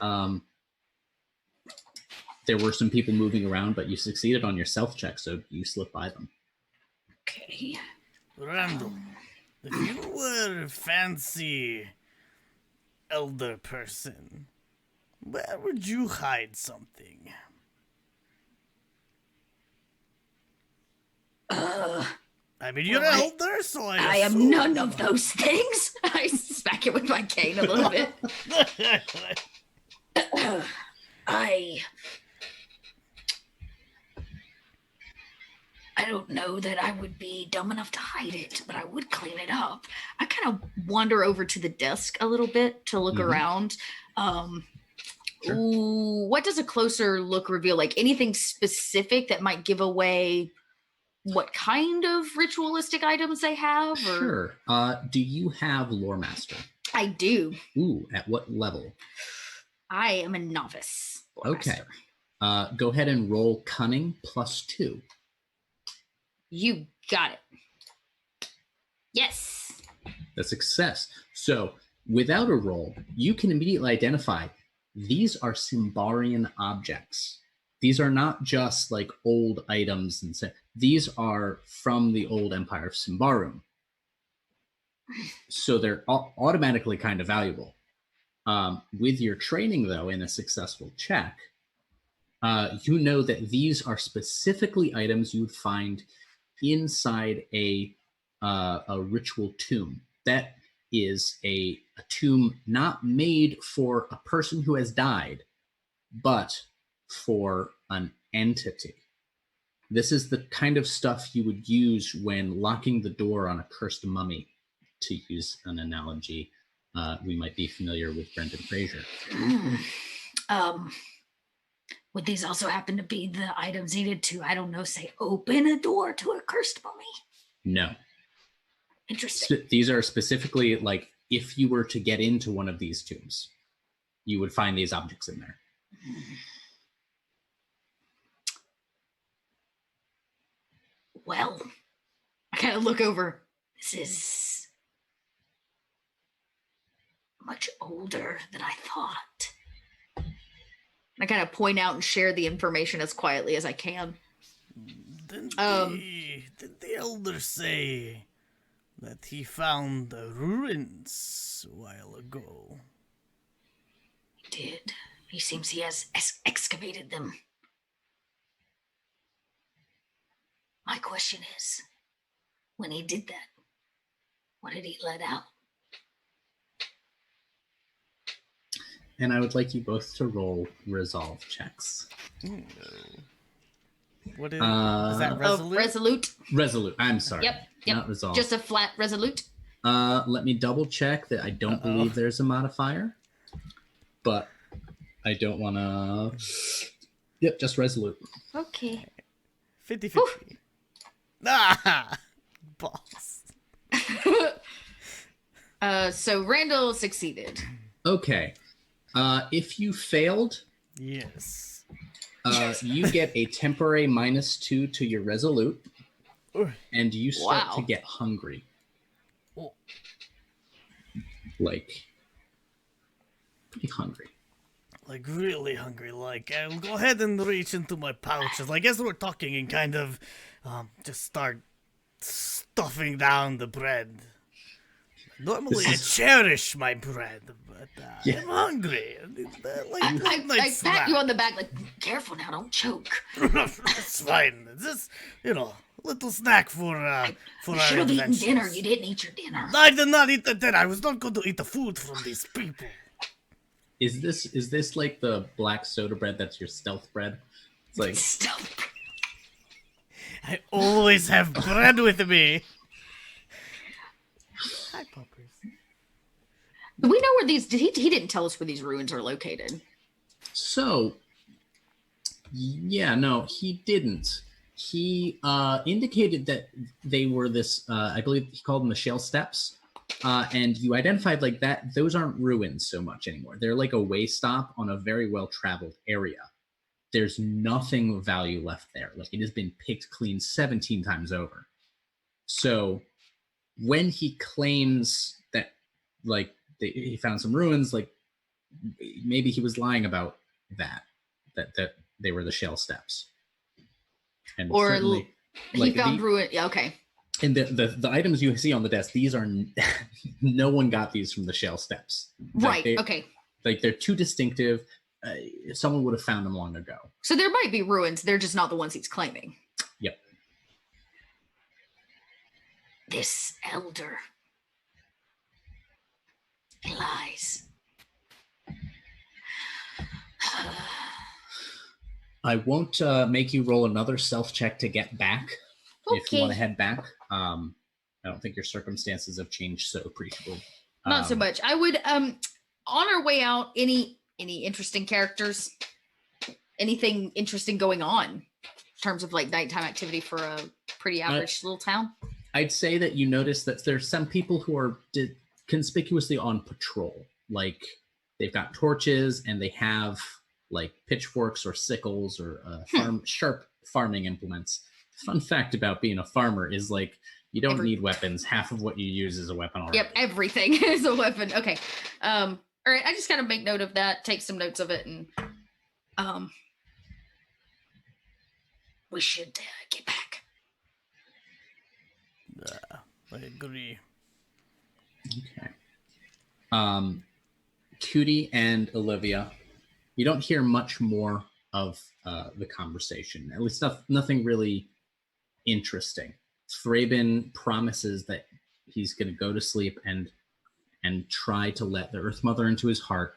There were some people moving around, but you succeeded on your stealth check, so you slipped by them. Okay. Randall, if you were a fancy elder person, where would you hide something? I mean, you're an elder, so I am none of those things. I smack it with my cane a little bit. I don't know that I would be dumb enough to hide it, but I would clean it up. I kind of wander over to the desk a little bit to look around. Sure. Ooh, what does a closer look reveal? Anything specific that might give away what kind of ritualistic items they have? Or? Sure. Do you have Lore Master? I do. Ooh, at what level? I am a novice Lore Okay. Master. Go ahead and roll Cunning +2. You got it. Yes. A success. So without a roll, you can immediately identify these are Symbarian objects. These are not just old items, these are from the old Empire of Symbaroum. So they're automatically kind of valuable. With your training, though, in a successful check, you know that these are specifically items you would find inside a ritual tomb. That is a tomb not made for a person who has died, but for an entity. This is the kind of stuff you would use when locking the door on a cursed mummy, to use an analogy we might be familiar with Brendan Fraser. Would these also happen to be the items needed to, I don't know, say open a door to a cursed mummy? No. Interesting. These are specifically if you were to get into one of these tombs, you would find these objects in there. Well, I kind of look over. This is much older than I thought. I kind of point out and share the information as quietly as I can. Didn't the elder say that he found the ruins a while ago? He did. He seems he has excavated them. My question is, when he did that, what did he let out? And I would like you both to roll resolve checks. What is that? Resolute? Resolute. Resolute. I'm sorry. Yep. Not resolve. Just a flat resolute. Let me double check that I don't believe there's a modifier, but I don't want to. Yep, just resolute. Okay. 50-50. Ah, balls. So Randall succeeded. Okay. If you failed, Yes. you get a temporary -2 to your resolute, Ooh. and you start to Wow. get hungry. Oh. Like, pretty hungry. Like, really hungry. Like, I'll go ahead and reach into my pouches. Like, as we're talking and kind of just start stuffing down the bread. Normally, I cherish my bread, but Yeah. I'm hungry. I pat you on the back, like, careful now, don't choke. It's fine. It's just, little snack for You our should have eaten adventures. dinner. You didn't eat your dinner. I did not eat the dinner. I was not going to eat the food from these people. Is this like the black soda bread that's your stealth bread? It's like Stuff. I always have bread with me. Hi, puppers. Do we know where these? He didn't tell us where these ruins are located. so. Yeah, no, he didn't. He indicated that they were this. I believe he called them the Shale Steps. And you identified like that. Those aren't ruins so much anymore. They're like a way stop on a very well-traveled area. There's nothing of value left there. Like, it has been picked clean 17 times over. So when he claims that, like, he found some ruins, like, maybe he was lying about that they were the Shale Steps. And Or certainly, he found ruin. Yeah, okay. and the items you see on the desk, these are no one got these from the Shale Steps. Right. Like, Okay. Like, they're too distinctive. Someone would have found them long ago. So there might be ruins. They're just not the ones he's claiming. Yep. This elder. He lies. I won't make you roll another self check to get back if you want to Okay. head back. I don't think your circumstances have changed so appreciably. Not so much. I would on our way out, any interesting characters, anything interesting going on in terms of like nighttime activity for a pretty average little town? I'd say that you notice that there's some people who are conspicuously on patrol. Like, they've got torches and they have like pitchforks or sickles or sharp farming implements. Fun fact about being a farmer is, like, you don't need weapons. Half of what you use is a weapon already. Yep, everything is a weapon. Okay. All right, I just kind of make note of that, take some notes of it, and we should get back. I agree. Okay. Cootie and Olivia, you don't hear much more of the conversation. At least nothing really interesting. Thraben promises that he's going to go to sleep and try to let the Earth Mother into his heart.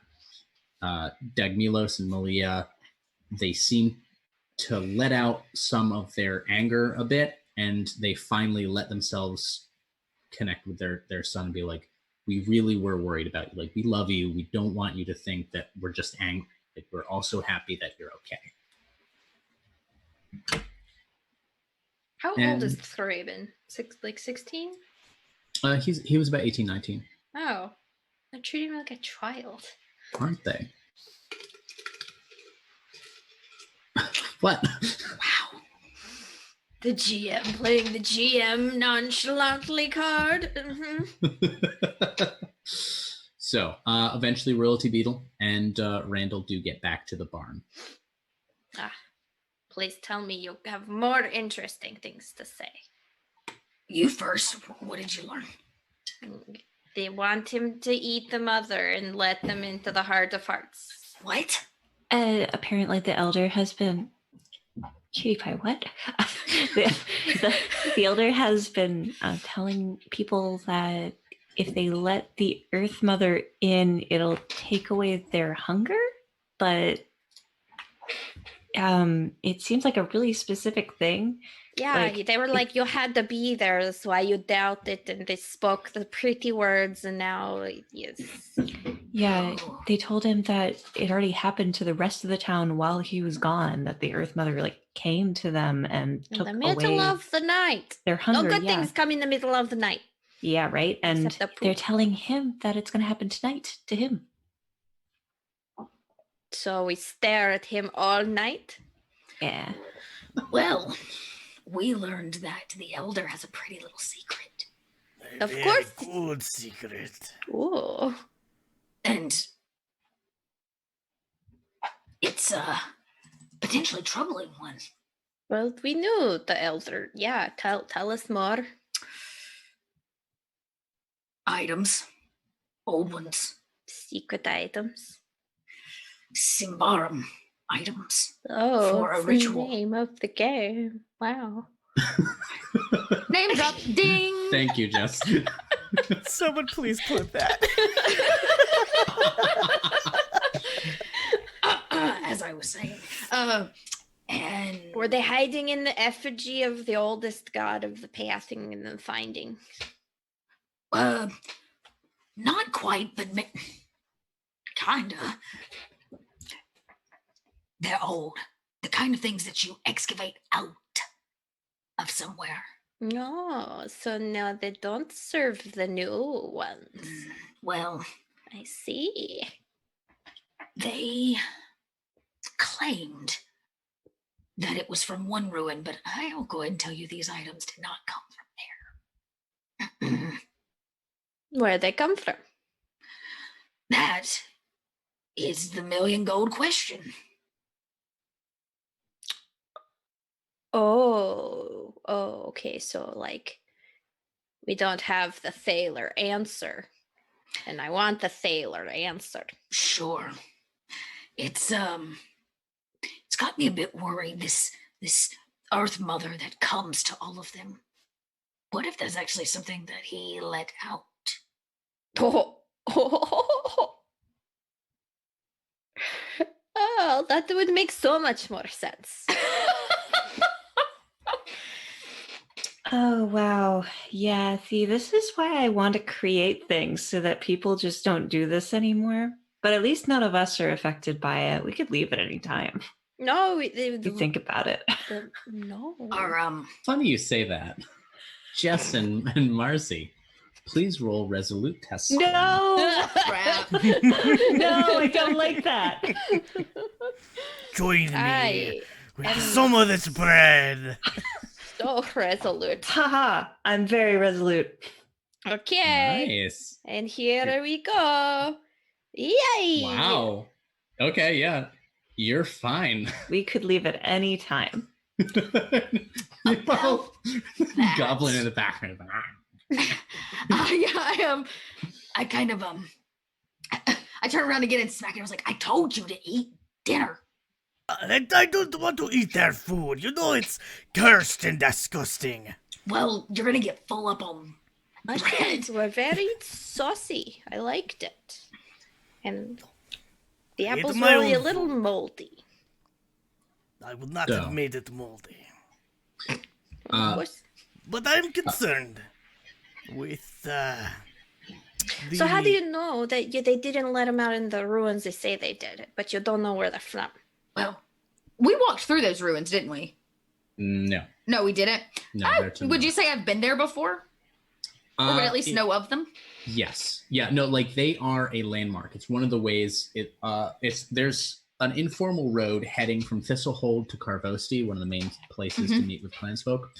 Dagmilos and Malia, they seem to let out some of their anger a bit, and they finally let themselves connect with their son and be like, we really were worried about you. Like, we love you. We don't want you to think that we're just angry. Like, we're also happy that you're okay. How old is Thraben? 16? He was about 18, 19. Oh, they're treating him like a child. Aren't they? What? Wow. The GM playing the GM nonchalantly card. So, eventually Royalty Beetle and Randall do get back to the barn. Please tell me you have more interesting things to say. You first. What did you learn? They want him to eat the mother and let them into the heart of hearts. What? Apparently the elder has been... Cutie pie, what? the elder has been telling people that if they let the Earth Mother in, it'll take away their hunger. But it seems like a really specific thing. Yeah, they were like, you had to be there, that's why you doubted, and they spoke the pretty words, and now, yes. Yeah, they told him that it already happened to the rest of the town while he was gone, that the Earth Mother came to them and took away... In the middle of the night. Their hunger, No good things come in the middle of the night. Yeah, right? And they're telling him that it's going to happen tonight to him. So we stare at him all night? Yeah. Well, we learned that the elder has a pretty little secret. Of course. Good secret. Ooh. And it's a potentially troubling one. Well, we knew the elder. Yeah, tell us more. Items. Old ones. Secret items. Symbaroum items. Oh, for a it's ritual. The name of the game. Wow. Name drop. Ding. Thank you, Jess. Someone please clip that. As I was saying. And were they hiding in the effigy of the oldest god of the passing and the finding? Not quite, but kinda. They're old. The kind of things that you excavate out of somewhere. No, so now they don't serve the new ones. Well, I see. They claimed that it was from one ruin, but I'll go ahead and tell you these items did not come from there. Where'd they come from? That is the million gold question. Oh, okay. So, we don't have the Thaler answer. And I want the Thaler answer. Sure. It's got me a bit worried, this Earth Mother that comes to all of them. What if there's actually something that he let out? Oh, that would make so much more sense. Oh, wow. Yeah, see, this is why I want to create things so that people just don't do this anymore. But at least none of us are affected by it. We could leave at any time. No, You think about it. No. Funny you say that. Jess and Marcy, please roll resolute tests. No! Crap. No, I don't like that. Join me with some of this bread. So resolute. Haha, I'm very resolute. Okay. Nice. And here we go. Yay! Wow. Okay, yeah. You're fine. We could leave at any time. Well, Goblin in the background. Yeah, I am. I kind of I turned around again and smacked it. I was like, I told you to eat dinner. I don't want to eat their food. You know it's cursed and disgusting. Well, you're gonna get full up on My bread. kids were very saucy. I liked it. And the apples were my only a own little moldy. I would not So. have made it moldy. Of course. But I'm concerned with So how do you know that they didn't let them out in the ruins? They say they did, but you don't know where they're from. Well, we walked through those ruins, didn't we? No. No, we didn't. No, they're too Would new. you say I've been there before? Or would at least know of them? Yes. Yeah, no, they are a landmark. It's one of the ways there's an informal road heading from Thistlehold to Carvosti, one of the main places to meet with clansfolk.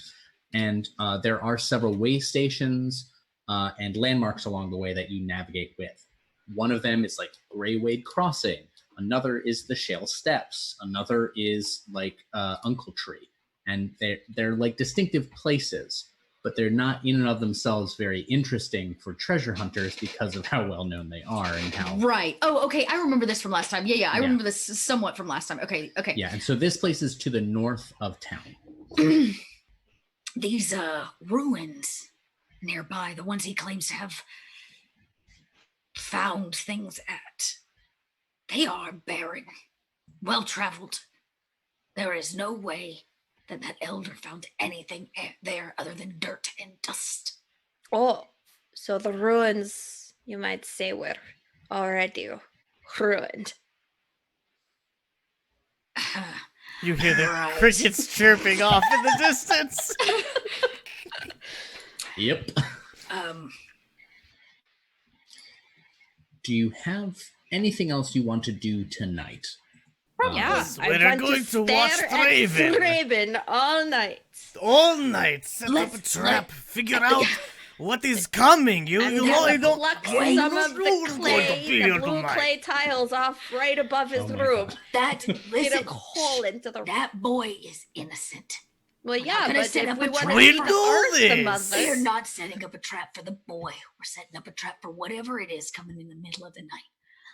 And there are several way stations and landmarks along the way that you navigate with. One of them is like Greywade Crossing. Another is the Shale Steps. Another is like Uncle Tree. And they're like distinctive places, but they're not in and of themselves very interesting for treasure hunters because of how well known they are and how. Right. Oh, okay. I remember this from last time. Yeah. I remember this somewhat from last time. Okay. Yeah, and so this place is to the north of town. These ruins nearby, the ones he claims to have found things at, they are barren, well-traveled. There is no way that elder found anything there other than dirt and dust. Oh, so the ruins, you might say, were already ruined. You hear the Right. crickets chirping off in the distance. Yep. Do you have anything else you want to do tonight? Yeah, I we're want going to to watch stare at Thraven. Thraven all night. All night, set up a trap, figure out what is coming. You And know, then I don't. pluck I some don't of know the what's going to be clay, here the blue tonight. clay tiles off right above his Oh my room. God. That, Get listen, a hole into the. that boy is innocent. Well, yeah, gonna but set if up we a want trap. to We'll do unearth the this. We're mother, not setting up a trap for the boy. We're setting up a trap for whatever it is coming in the middle of the night.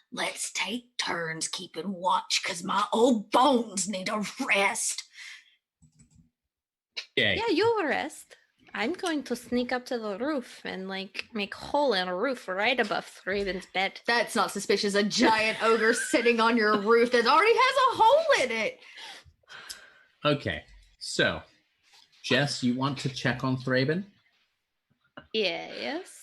Let's take turns keeping watch, because my old bones need a rest. Okay. yeah, you rest. I'm going to sneak up to the roof and like make a hole in a roof right above Thraven's bed. That's not suspicious. A giant ogre sitting on your roof that already has a hole in it. Okay. So, Jess, you want to check on Thraben? Yes.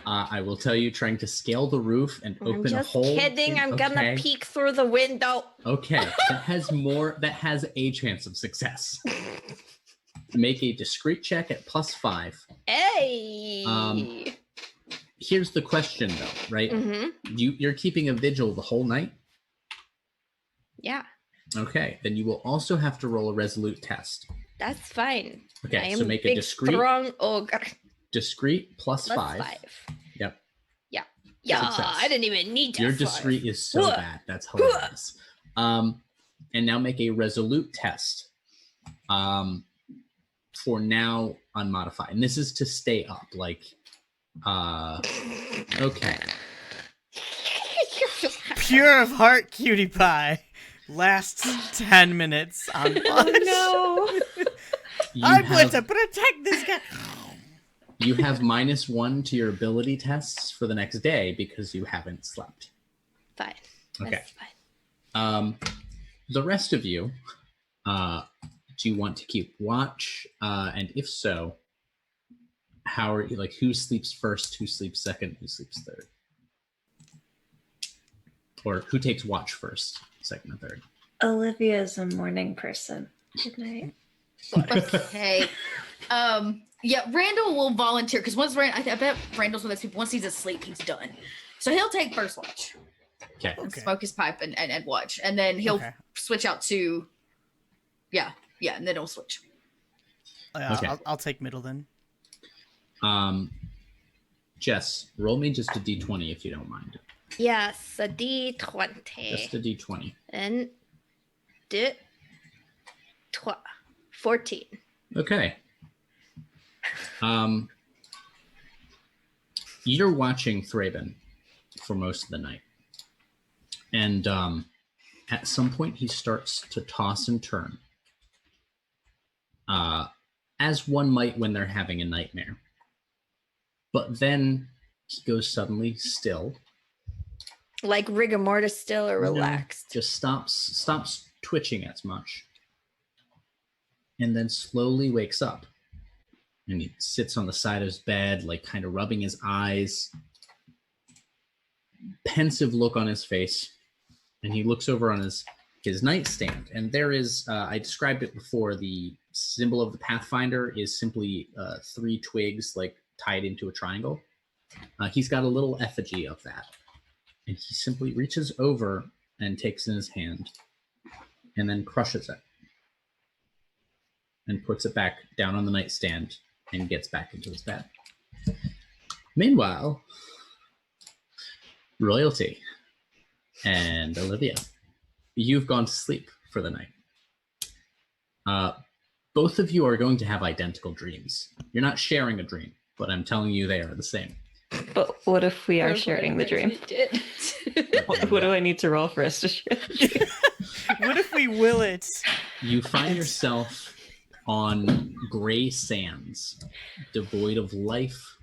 I will tell you, trying to scale the roof and I'm open a just hole. kidding. I'm gonna Okay. peek through the window. Okay, that has a chance of success. Make a discreet check at +5. Hey. Here's the question, though, right? Mm-hmm. You're keeping a vigil the whole night? Yeah, Okay, then you will also have to roll a resolute test. that's fine. Okay, I am so make a big, discreet strong ogre. discreet Plus +5. 5. Yep. Yeah, Success. I didn't even need Your that. discreet is so Whoa. bad. That's hilarious. And now make a resolute test. For now unmodified. And this is to stay up. Like, okay. Pure of heart cutie pie lasts 10 minutes on Oh no. I'm going to protect this guy. You have -1 to your ability tests for the next day because you haven't slept. Fine. Okay. That's fine. The rest of you, do you want to keep watch? And if so, how are you, like, who sleeps first, who sleeps second, who sleeps third? Or who takes watch first, second, and third? Olivia is a morning person. Good night. Okay. Yeah, Randall will volunteer because I bet Randall's one of those people. Once he's asleep, he's done. So he'll take first watch. Okay. And smoke his pipe and watch, and then he'll switch out to. Yeah, and then he'll switch. Okay. I'll take middle then. Jess, roll me just a d20 if you don't mind. Yes, a D20. Just a d20. And 14. Okay. You're watching Thraben for most of the night. And at some point he starts to toss and turn. As one might when they're having a nightmare. But then he goes suddenly still. Like rigor mortis still or relaxed? No, just stops twitching as much. And then slowly wakes up. And he sits on the side of his bed, like kind of rubbing his eyes. Pensive look on his face. And he looks over on his nightstand. And there is, I described it before, the symbol of the Pathfinder is simply 3 twigs like tied into a triangle. He's got a little effigy of that. And he simply reaches over and takes it in his hand and then crushes it and puts it back down on the nightstand and gets back into his bed. Meanwhile, Royalty and Olivia, you've gone to sleep for the night. Both of you are going to have identical dreams. You're not sharing a dream, but I'm telling you they are the same. But what if we are Or sharing the what dream? if we did? What do I need to roll for us to share the dream? What if we will it? You find yourself on gray sands, devoid of life.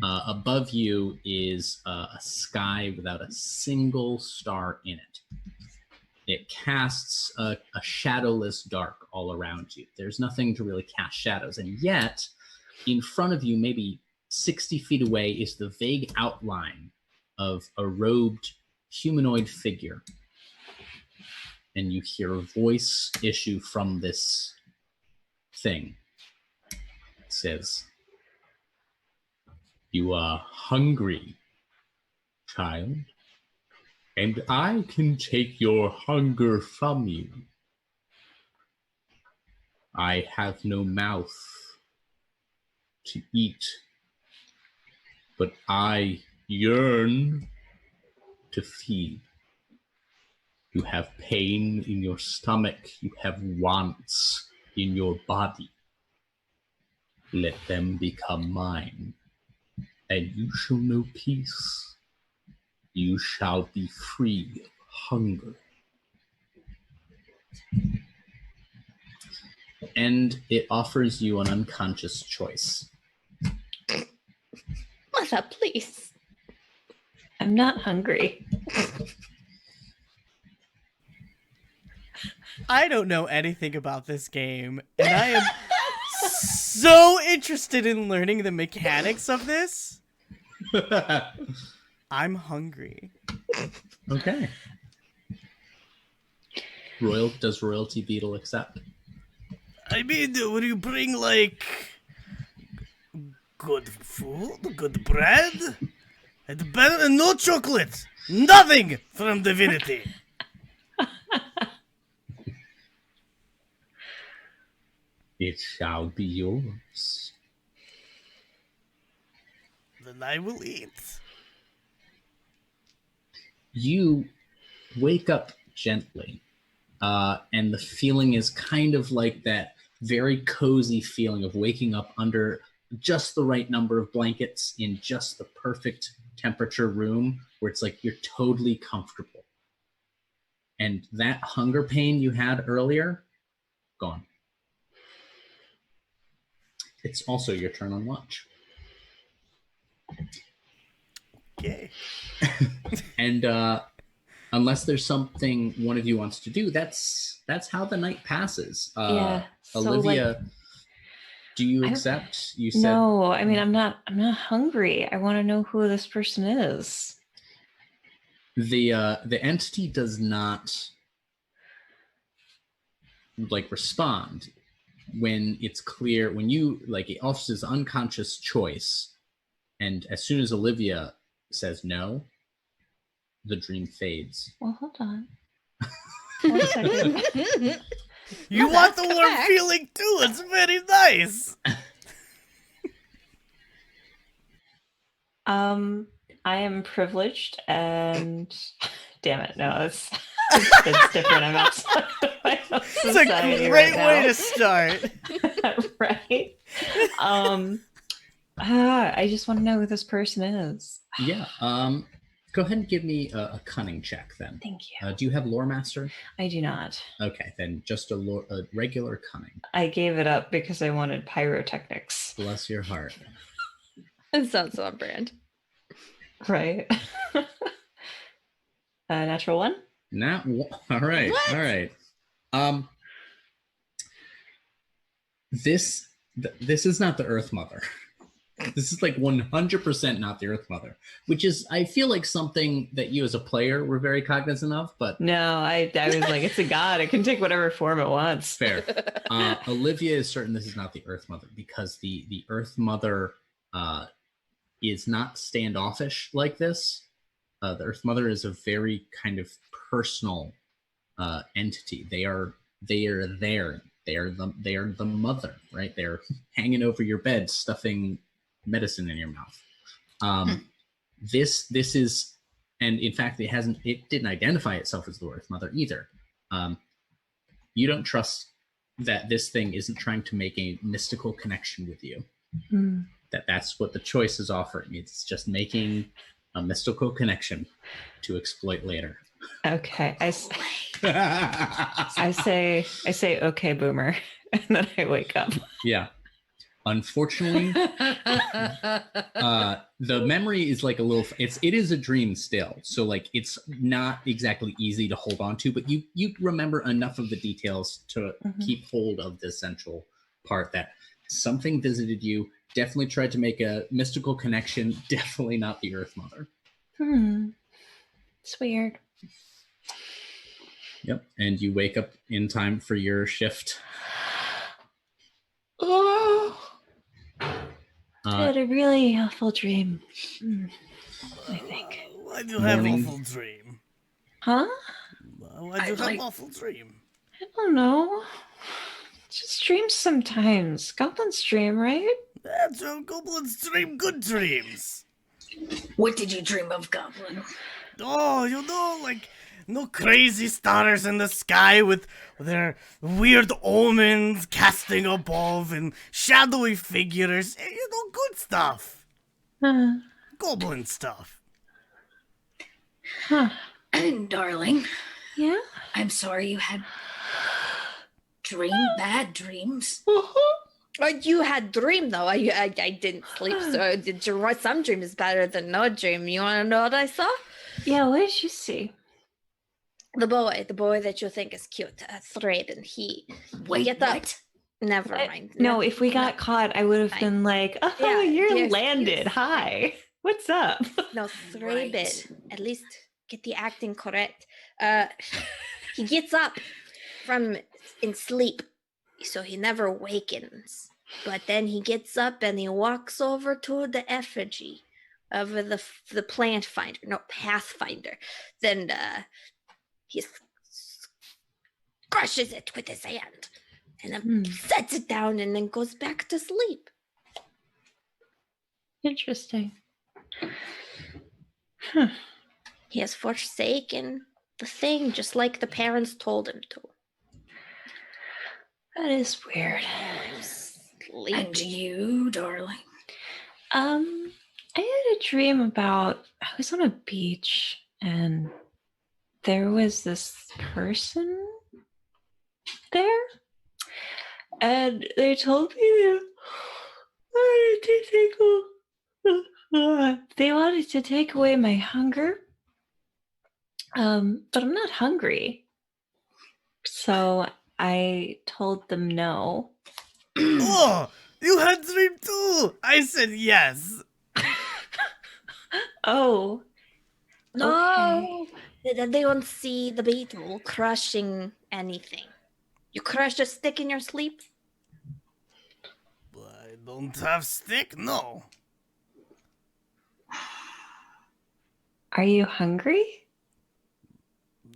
Above you is a sky without a single star in it. It casts a shadowless dark all around you. There's nothing to really cast shadows. And yet, in front of you, maybe 60 feet away, is the vague outline of a robed humanoid figure. And you hear a voice issue from this thing. It says, "You are hungry, child, and I can take your hunger from you. I have no mouth to eat, but I yearn to feed. You have pain in your stomach, you have wants in your body. Let them become mine, and you shall know peace. You shall be free of hunger." And it offers you an unconscious choice. Mother, please. I'm not hungry. I don't know anything about this game, and I am so interested in learning the mechanics of this. I'm hungry. Okay. Does Royalty Beetle accept? I mean, will you bring, like, good food, good bread, and better than no chocolate? Nothing from divinity. It shall be yours. Then I will eat. You wake up gently, and the feeling is kind of like that very cozy feeling of waking up under just the right number of blankets in just the perfect temperature room where it's like you're totally comfortable. And that hunger pain you had earlier, gone. It's also your turn on watch. Okay. And unless there's something one of you wants to do, that's how the night passes. Yeah. So, Olivia, do you accept? You said no. I mean, I'm not hungry. I want to know who this person is. the entity does not like respond when it's clear, when you like it offers unconscious choice, and as soon as Olivia says no, the dream fades. Well, hold on. 1 second. You want the warm feeling too. It's very nice. I am privileged and damn it, no, it's different. I'm outside of my own It's a society great right way now. to start. Right? I just want to know who this person is. Yeah. Go ahead and give me a cunning check then. Thank you. Do you have Lore Master? I do not. Okay, then just a regular cunning. I gave it up because I wanted pyrotechnics. Bless your heart. That sounds on brand. Right. Natural 1? All right. What? All right. This is not the Earth Mother. This is like 100% not the Earth Mother, which is, I feel like, something that you as a player were very cognizant of, but No, I was like, it's a god. It can take whatever form it wants. fair. Olivia is certain this is not the Earth Mother because the Earth Mother is not standoffish like this. The Earth Mother is a very kind of personal entity. They are there. They are the mother, right? They're hanging over your bed, stuffing medicine in your mouth. This is, and in fact, it didn't identify itself as the Earth Mother either. You don't trust that this thing isn't trying to make a mystical connection with you. That's what the choice is offering. It's just making a mystical connection to exploit later. Okay, I say, okay, boomer, and then I wake up. Yeah. Unfortunately, the memory is like a little. It is a dream still, so like it's not exactly easy to hold on to. But you remember enough of the details to keep hold of the essential part that something visited you. Definitely tried to make a mystical connection. Definitely not the Earth Mother. It's weird. Yep, and you wake up in time for your shift. I had a really awful dream. I think. Why do you have Morning. awful dream? Huh? Why do you have awful dream? I don't know. Just dreams sometimes. Goblins dream, right? That's how goblins dream good dreams. What did you dream of, Goblin? Oh, you know, like no crazy stars in the sky with their weird omens casting above and shadowy figures. You know, good stuff. Goblin stuff. And darling, Yeah? I'm sorry you had bad dreams. You had dream though. I didn't sleep, so some dream is better than no dream. You want to know what I saw? Yeah, what did you see? The boy that you think is cute, Thraden. He Wait, get up. what? Never mind. No, if we got caught, I would have Fine. been like, oh, Yeah, you're yes, landed. yes. Hi. What's up? No, Thraden. Right. At least get the acting correct. He gets up from in sleep, so he never wakens. But then he gets up and he walks over to the effigy of the plant finder, no, pathfinder. Then he crushes it with his hand and then sets it down and then goes back to sleep. Interesting. He has forsaken the thing just like the parents told him to. That is weird. And you, darling? I had a dream about I was on a beach and there was this person there, and they told me they wanted to take away my hunger. But I'm not hungry, so I told them no. Oh, you had dream too. I said yes. Oh, No, they won't see the beetle crushing anything. You crush a stick in your sleep? I don't have stick, no. Are you hungry?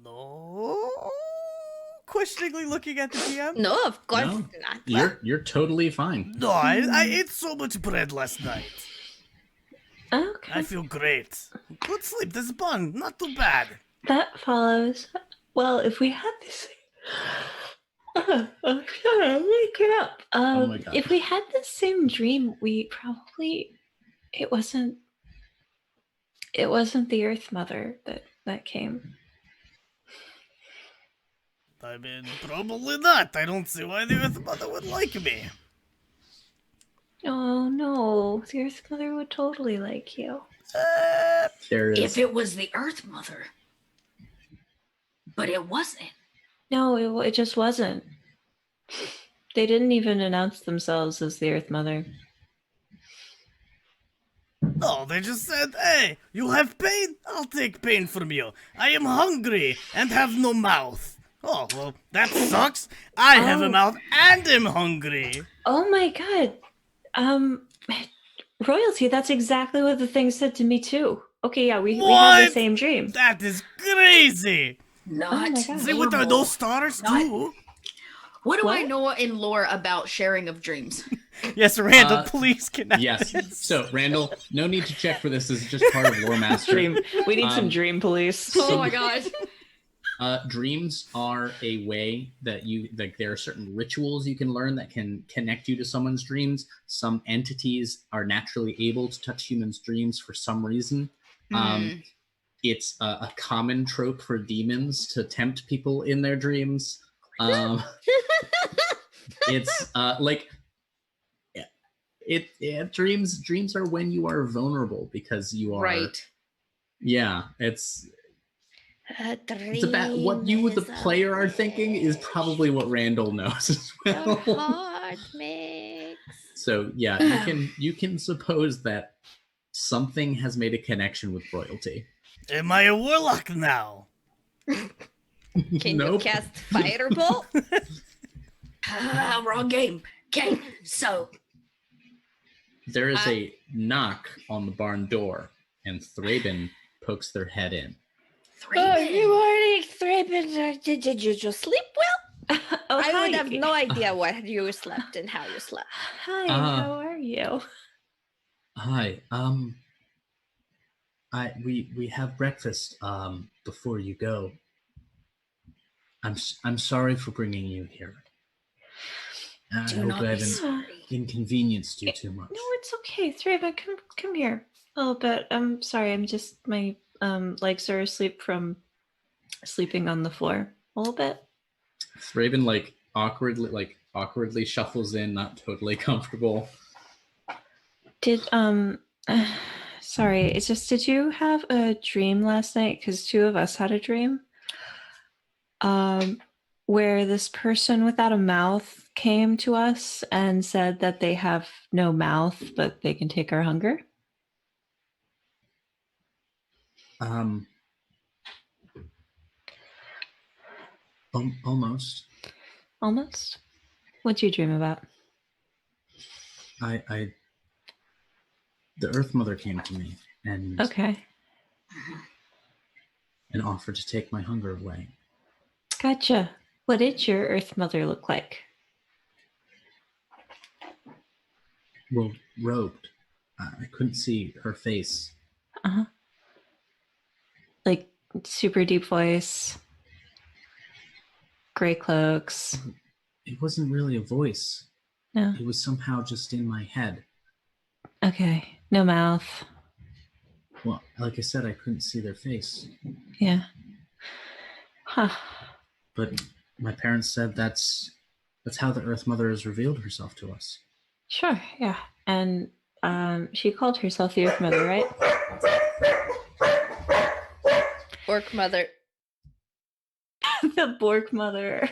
No. Questioningly looking at the DM. No, of course No, not. you're totally fine. No, I ate so much bread last night. Okay. I feel great. Good sleep, this is fun. Not too bad. That follows. Well, if we had this. Shut up, wake it up. Oh my God. If we had the same dream, we probably. It wasn't the Earth Mother that came. I mean, probably not. I don't see why the Earth Mother would like me. Oh no, the Earth Mother would totally like you. There is. If it was the Earth Mother. But it wasn't. No, it just wasn't. They didn't even announce themselves as the Earth Mother. No, they just said, hey, you have pain? I'll take pain from you. I am hungry and have no mouth. Oh, well, that sucks. I have a mouth and am hungry. Oh my god. Royalty, that's exactly what the thing said to me too. Okay, yeah, we have What? the same dream. That is crazy. Not my God. See, what are normal. those stars Not- too? What do I What? know in lore about sharing of dreams? Yes, Randall, please connect Yes. this. So, Randall, no need to check for this. This is just part of Lore Master. Dream. We need some Um, dream police. Oh my god. Dreams are a way that there are certain rituals you can learn that can connect you to someone's dreams. Some entities are naturally able to touch humans' dreams for some reason. It's a common trope for demons to tempt people in their dreams. It's dreams are when you are vulnerable because you are Right. Yeah, it's about what you, the player, are thinking is probably what Randall knows as Your well. heart makes. So yeah, you can suppose that something has made a connection with royalty. Am I a warlock now? Can Nope. you cast Fireball? Wrong game. Okay, so There is a knock on the barn door, and Thraben pokes their head in. Good morning, Thraben. Did you just sleep well? Oh, I would hi. have no idea what you slept and how you slept. Hi, how are you? Hi. We have breakfast before you go. I'm sorry for bringing you here. I do hope not I be haven't sorry. inconvenienced you too much. No, it's okay. Thraben, come here. A little bit. I'm sorry. I'm just my legs are asleep from sleeping on the floor. A little bit. Thraben awkwardly shuffles in, not totally comfortable. Did sorry, it's just did you have a dream last night? Because two of us had a dream. Where this person without a mouth came to us and said that they have no mouth, but they can take our hunger. Almost. Almost. What'd you dream about? The Earth Mother came to me and Okay. and offered to take my hunger away. Gotcha. What did your Earth Mother look like? Well, robed. I couldn't see her face. Uh-huh. Like super deep voice, gray cloaks. It wasn't really a voice. No. It was somehow just in my head. Okay. No mouth. Well, like I said, I couldn't see their face. Yeah. Huh. But my parents said that's how the Earth Mother has revealed herself to us. Sure. Yeah. And she called herself the Earth Mother, right? Orc mother. The Bork Mother.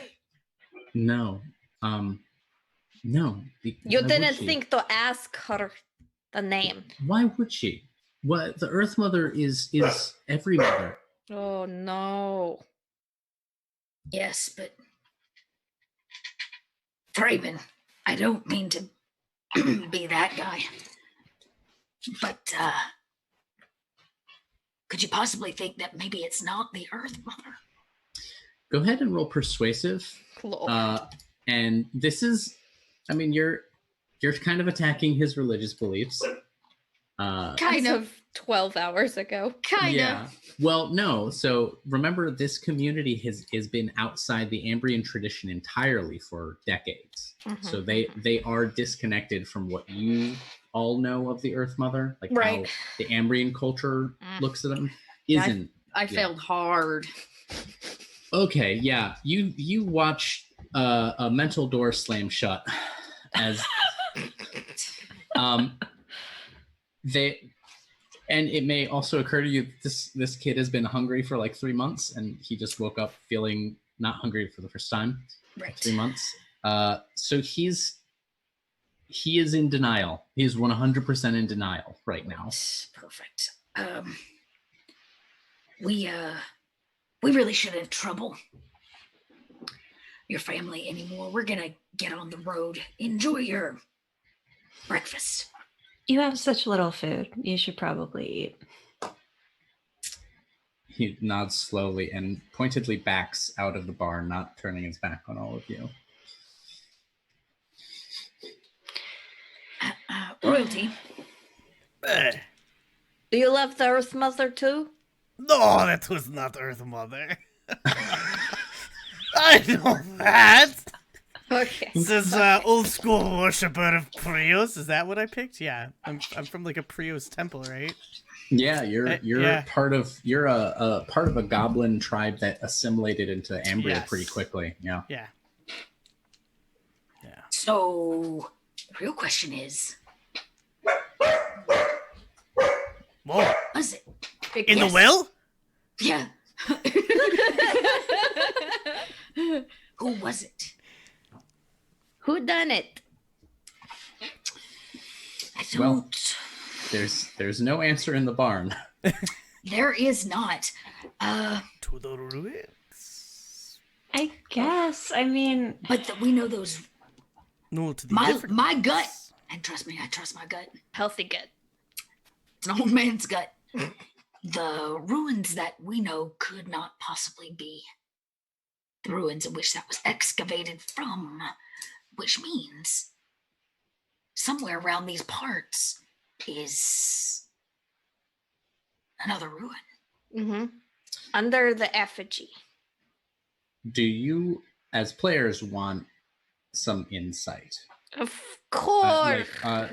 No. No. You Why would didn't she? think to ask her the name. Why would she? What, the Earth Mother is every mother. Oh no. Yes, but Thraben, I don't mean to be that guy. But could you possibly think that maybe it's not the Earth Mother? Go ahead and roll persuasive. Lol. And this is, I mean, you're kind of attacking his religious beliefs. Kind of. 12 hours ago. Kind Yeah. of. Well, no. So remember, this community has been outside the Ambrian tradition entirely for decades. So they are disconnected from what you all know of the Earth Mother, like Right. how the Ambrian culture looks at them. Isn't I failed hard. okay? Yeah, you watch a mental door slam shut as they. And it may also occur to you this kid has been hungry for like 3 months, and he just woke up feeling not hungry for the first time. Right. 3 months. So he is in denial. He is 100% in denial right now. Perfect. We really shouldn't trouble your family anymore. We're gonna get on the road. Enjoy your breakfast. You have such little food. You should probably eat. He nods slowly and pointedly backs out of the bar, not turning his back on all of you. Royalty. Eh. Do you love the Earth Mother too? No, that was not Earth Mother. I know that. Okay. This old school worshiper of Prius. Is that what I picked? Yeah, I'm from like a Prius temple, right? Yeah, you're yeah. part of a part of a goblin tribe that assimilated into Ambria Yes. pretty quickly. Yeah. Yeah. So, the real question is, Whoa! was it? In the well? Yeah. Who was it? Who done it? I Well- don't. There's no answer in the barn. There is not. To the ruins. I guess. I mean, But we know those. No, to the My different gut. ones. And trust me, I trust my gut. Healthy gut. It's an old man's gut. The ruins that we know could not possibly be the ruins in which that was excavated from, which means somewhere around these parts is another ruin. Mm-hmm. Under the effigy. Do you, as players, want some insight? Of course.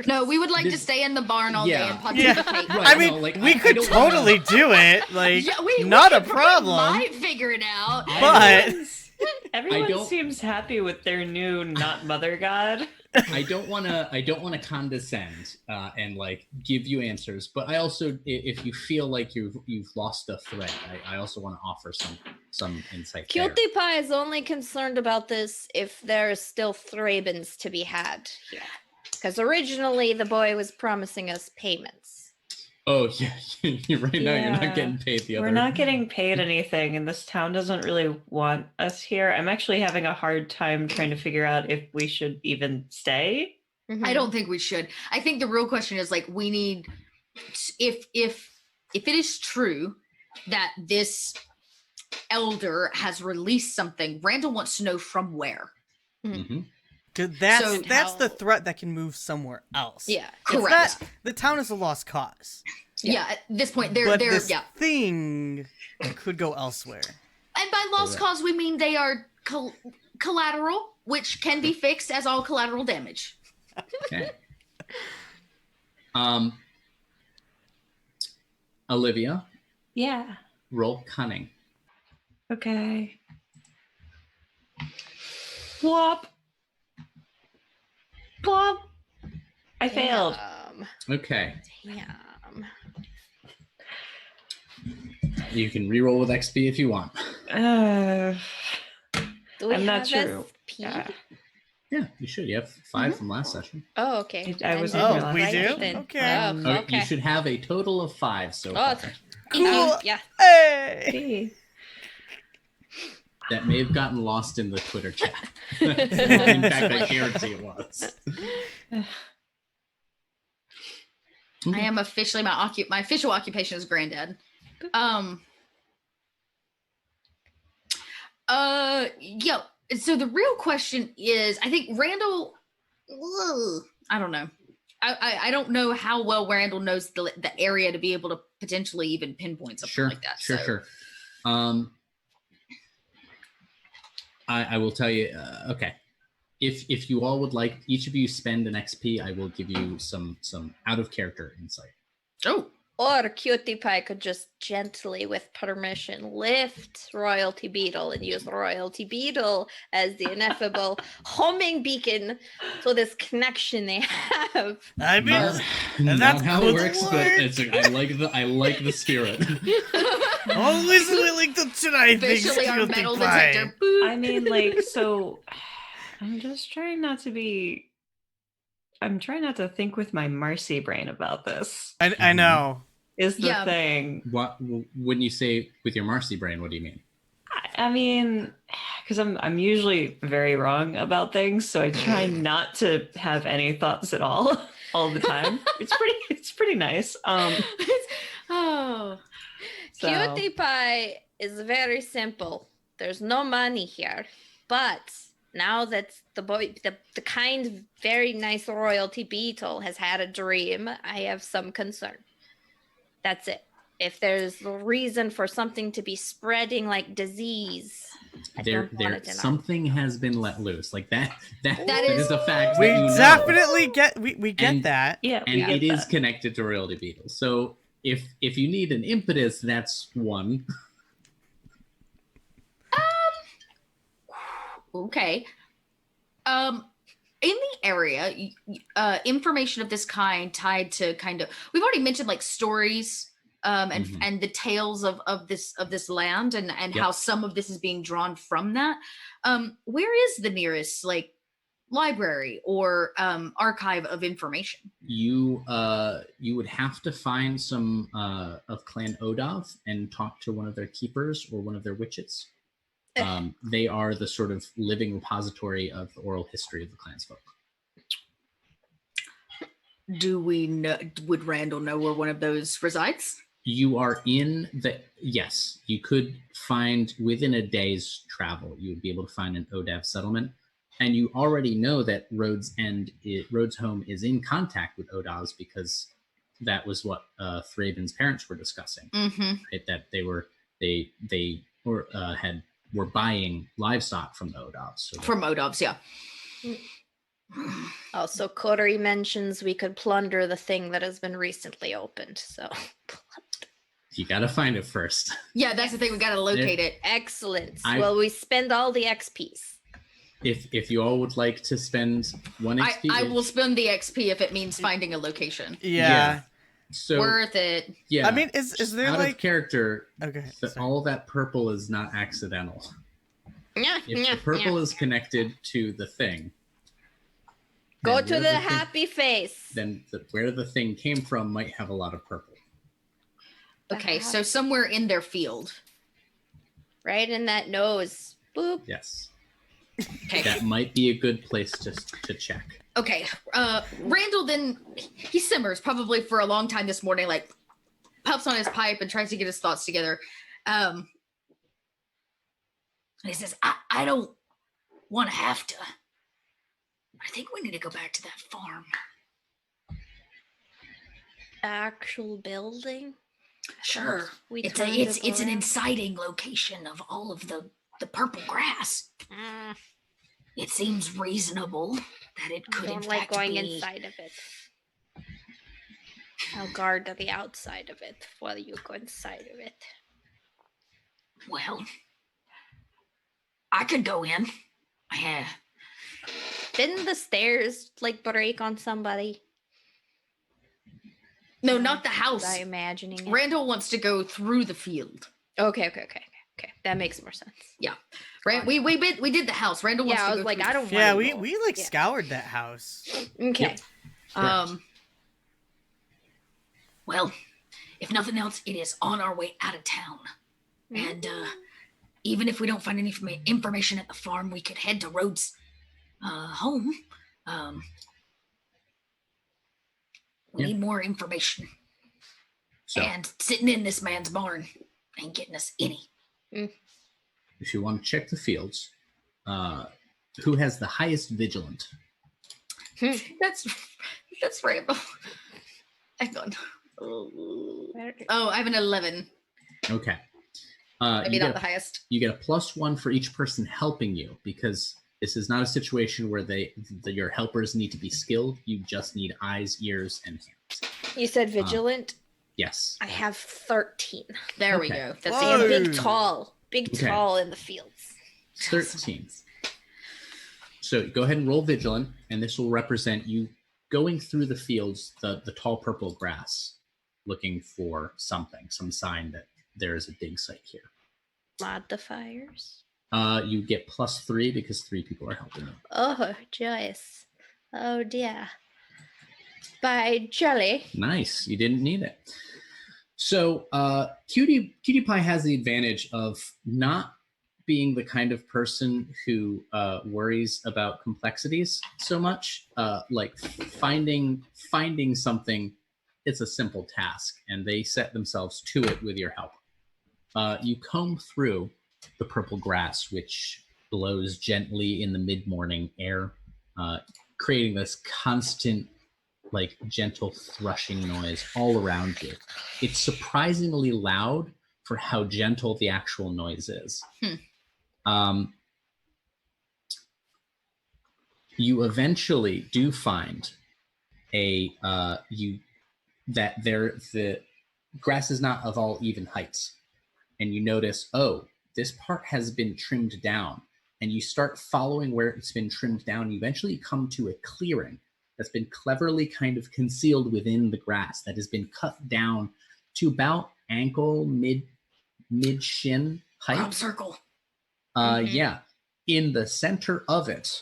No, we would like to This- stay in the barn all Yeah. day and pontificate. Right, I mean, no, like, we I could don't wanna- totally do it. Like, Yeah, we not a we problem. might figure it out. But everyone don't- seems happy with their new not mother god. I don't want to condescend and like give you answers, but I also, if you feel like you've lost a thread, I also want to offer some insight. there. Cutie Pie is only concerned about this if there's still Thrabins to be had here. Because originally the boy was promising us payments. Oh yeah, right now you're Yeah. not getting paid the other. We're not getting paid anything, and this town doesn't really want us here. I'm actually having a hard time trying to figure out if we should even stay. Mhm. I don't think we should. I think the real question is like we need if it is true that this elder has released something, Randall wants to know from where. Mhm. 'cause that's So the how- threat that can move somewhere else. Yeah. It's Correct. not- the town is a lost cause. Yeah. At this point, they're But this yeah. thing could go elsewhere. And by lost Correct. cause, we mean they are collateral, which can be fixed as all collateral damage. Okay. Olivia, Yeah. roll cunning. Okay. Plop. Plop. I failed. Okay, Damn. you can reroll with XP if you want. Do we I'm not have sure. SP? Yeah, you should. You have 5 from last session. Oh, okay. I was didn't Oh, we write do? it then. Okay. Oh, Oh, okay. you should have a total of 5 so Oh, far. Cool. Yeah. Hey. Gee. That may have gotten lost in the Twitter chat. In fact, I guarantee it was. I am officially my official occupation is granddad. Yo. So the real question is, I think Randall. I don't know. I don't know how well Randall knows the area to be able to potentially even pinpoint something Sure, like that. sure, so. sure. I will tell you. Okay, if you all would like, each of you spend an XP. I will give you some out of character insight. Oh, Or Cutie Pie could just gently, with permission, lift Royalty Beetle and use Royalty Beetle as the ineffable homing beacon for this connection they have. I mean, Not, and not that how it could works, but work. I like the spirit. always willing to try things. officially our Cutie metal Pie. detector. Boop. I mean, like, so I'm just trying not to be. I'm trying not to think with my Marcy brain about this. I know. Is the Yeah. thing. What when you say with your Marcy brain? What do you mean? I mean, because I'm usually very wrong about things, so I try not to have any thoughts at all the time. It's pretty nice. Oh, So Cutie pie is very simple. There's no money here, but now that the kind, very nice royalty beetle has had a dream, I have some concern. That's it. If there's a reason for something to be spreading like disease, I don't want it in our something has been let loose. Like that That is a fact We that you know. definitely get we get And- that. Yeah, And we get it is that. connected to royalty beetles. So if you need an impetus, that's one. Okay. In the area, information of this kind tied to kind of, we've already mentioned like stories, and Mhm. and the tales of this land, and Yep. how some of this is being drawn from that. Where is the nearest like library or archive of information? You would have to find some of Clan Odav and talk to one of their keepers or one of their witches. They are the sort of living repository of the oral history of the clan's folk. Do we know? Would Randall know where one of those resides? You are in the yes. You could find within a day's travel. You would be able to find an Odav settlement, and you already know that Rhodes Home is in contact with Odavs because that was what Thraven's parents were discussing. Mm-hmm. Right? That they were buying livestock from the Odavs. So From Odovs, yeah. Also, Corey mentions we could plunder the thing that has been recently opened. So, you got to find it first. Yeah, that's the thing. We got to locate it. excellent. Well, we spend all the XPs. If you all would like to spend one XP, I will spend the XP if it means finding a location. Yeah. So Worth it. yeah, I mean, is there out like of character? okay? All that purple is not accidental. Yeah, If the purple is connected to the thing, Go then to where the thing- happy face. Then where the thing came from might have a lot of purple. Okay, so somewhere in their field. Right in that nose. Boop. Yes, Okay. that might be a good place to check. Okay. Randall then he simmers probably for a long time this morning, like puffs on his pipe and tries to get his thoughts together. And he says, I don't want to have to. I think we need to go back to that farm. Actual building. Sure. We It's turned it's it it's an around. inciting location of all of the purple grass. Mm, It seems reasonable that it I could in don't like fact going be. inside of it. I'll guard the outside of it while you go inside of it. Well, I could go in. Yeah. Didn't the stairs like break on somebody? No, not the Was house. I imagining it? Randall wants to go through the field. Okay. That makes more sense. We did the house. Randall wants Yeah, to I go was like, through I don't Yeah, want we to we like Yeah. scoured that house. Okay. Correct. Well, if nothing else, it is on our way out of town. And even if we don't find any information at the farm, we could head to Rhodes' home. We Yeah. need more information. So And sitting in this man's barn ain't getting us any. if you want to check the fields, who has the highest vigilant? That's Randall. Hang on. Oh, I have an 11. Okay. Maybe you not get the highest. you get a +1 for each person helping you because this is not a situation where your helpers need to be skilled. You just need eyes, ears, and hands. You said vigilant. Yes. I have 13. There we Okay. go. That's See, I'm Whoa. big Okay. tall in the fields. 13. So go ahead and roll vigilant, and this will represent you going through the fields, the tall purple grass, looking for something, some sign that there is a dig site here. Modifiers. You get +3 because 3 people are helping you. Oh, joyous. Oh dear. By Jelly. Nice. You didn't need it. So Cutie Pie has the advantage of not being the kind of person who worries about complexities so much. Like finding something, it's a simple task, and they set themselves to it with your help. You comb through the purple grass, which blows gently in the mid-morning air, creating this constant, like, gentle thrushing noise all around you. It's surprisingly loud for how gentle the actual noise is. You eventually do find the grass is not of all even heights, and you notice, oh, this part has been trimmed down, and you start following where it's been trimmed down. You eventually come to a clearing that's been cleverly kind of concealed within the grass that has been cut down to about ankle, mid shin height. Crop circle. Yeah. In the center of it,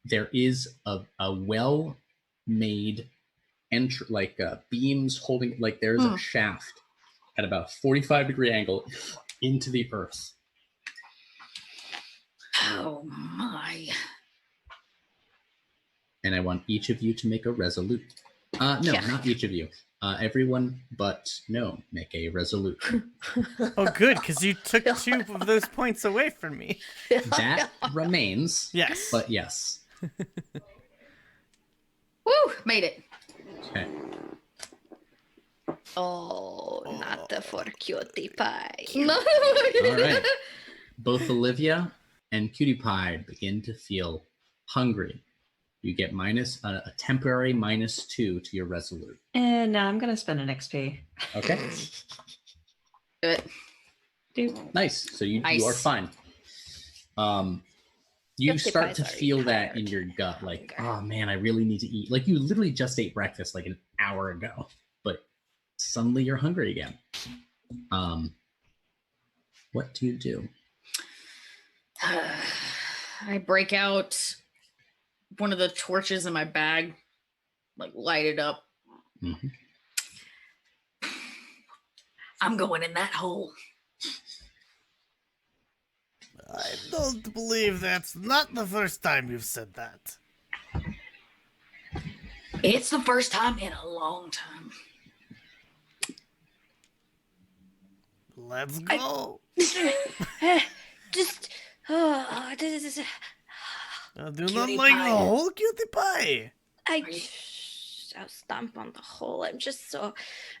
there is a well-made beams holding, like there's a shaft at about 45-degree angle into the earth. Oh my. And I want each of you to make a resolute. No, not each of you. Everyone but no, make a resolute. Oh, good, because you took 2 of those points away from me. That remains. Yes. But yes. Woo! Made it. Okay. Oh, not the for cutie pie. No. All right. Both Olivia and Cutie Pie begin to feel hungry. You get a temporary -2 to your resolute. And now I'm going to spend an XP. Okay. Do it. Nice. So you Nice. are fine. You Cutie start Pie's to already feel that tired. in your gut, like, oh man, I really need to eat. Like you literally just ate breakfast like an hour ago, but suddenly you're hungry again. What do you do? I break out one of the torches in my bag, like light it up. Mm-hmm. I'm going in that hole. I don't believe that's not the first time you've said that. It's the first time in a long time. Let's go. Just, this is. I do not Cutie like pie. the whole Cutie Pie. I'll stomp on the hole. I'm just so.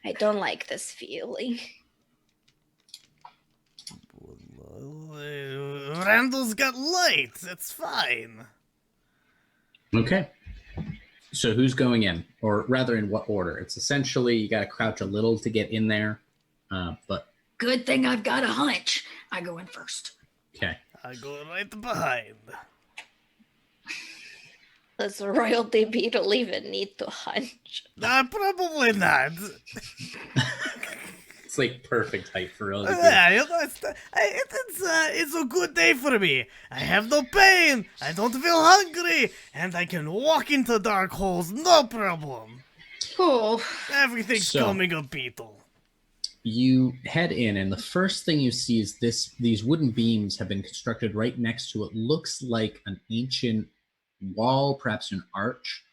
I don't like this feeling. Randall's got light. That's fine. Okay. So who's going in? Or rather, in what order? It's essentially you got to crouch a little to get in there. But Good thing I've got a hunch. I go in first. okay. I go right behind. Does royalty beetle even need to hunch? Probably not. It's like perfect height for all of you. Yeah, it's a good day for me. I have no pain. I don't feel hungry, and I can walk into dark holes, no problem. Cool. Everything's So- coming a beetle. You head in, and the first thing you see is these wooden beams have been constructed right next to what looks like an ancient wall, perhaps an arch.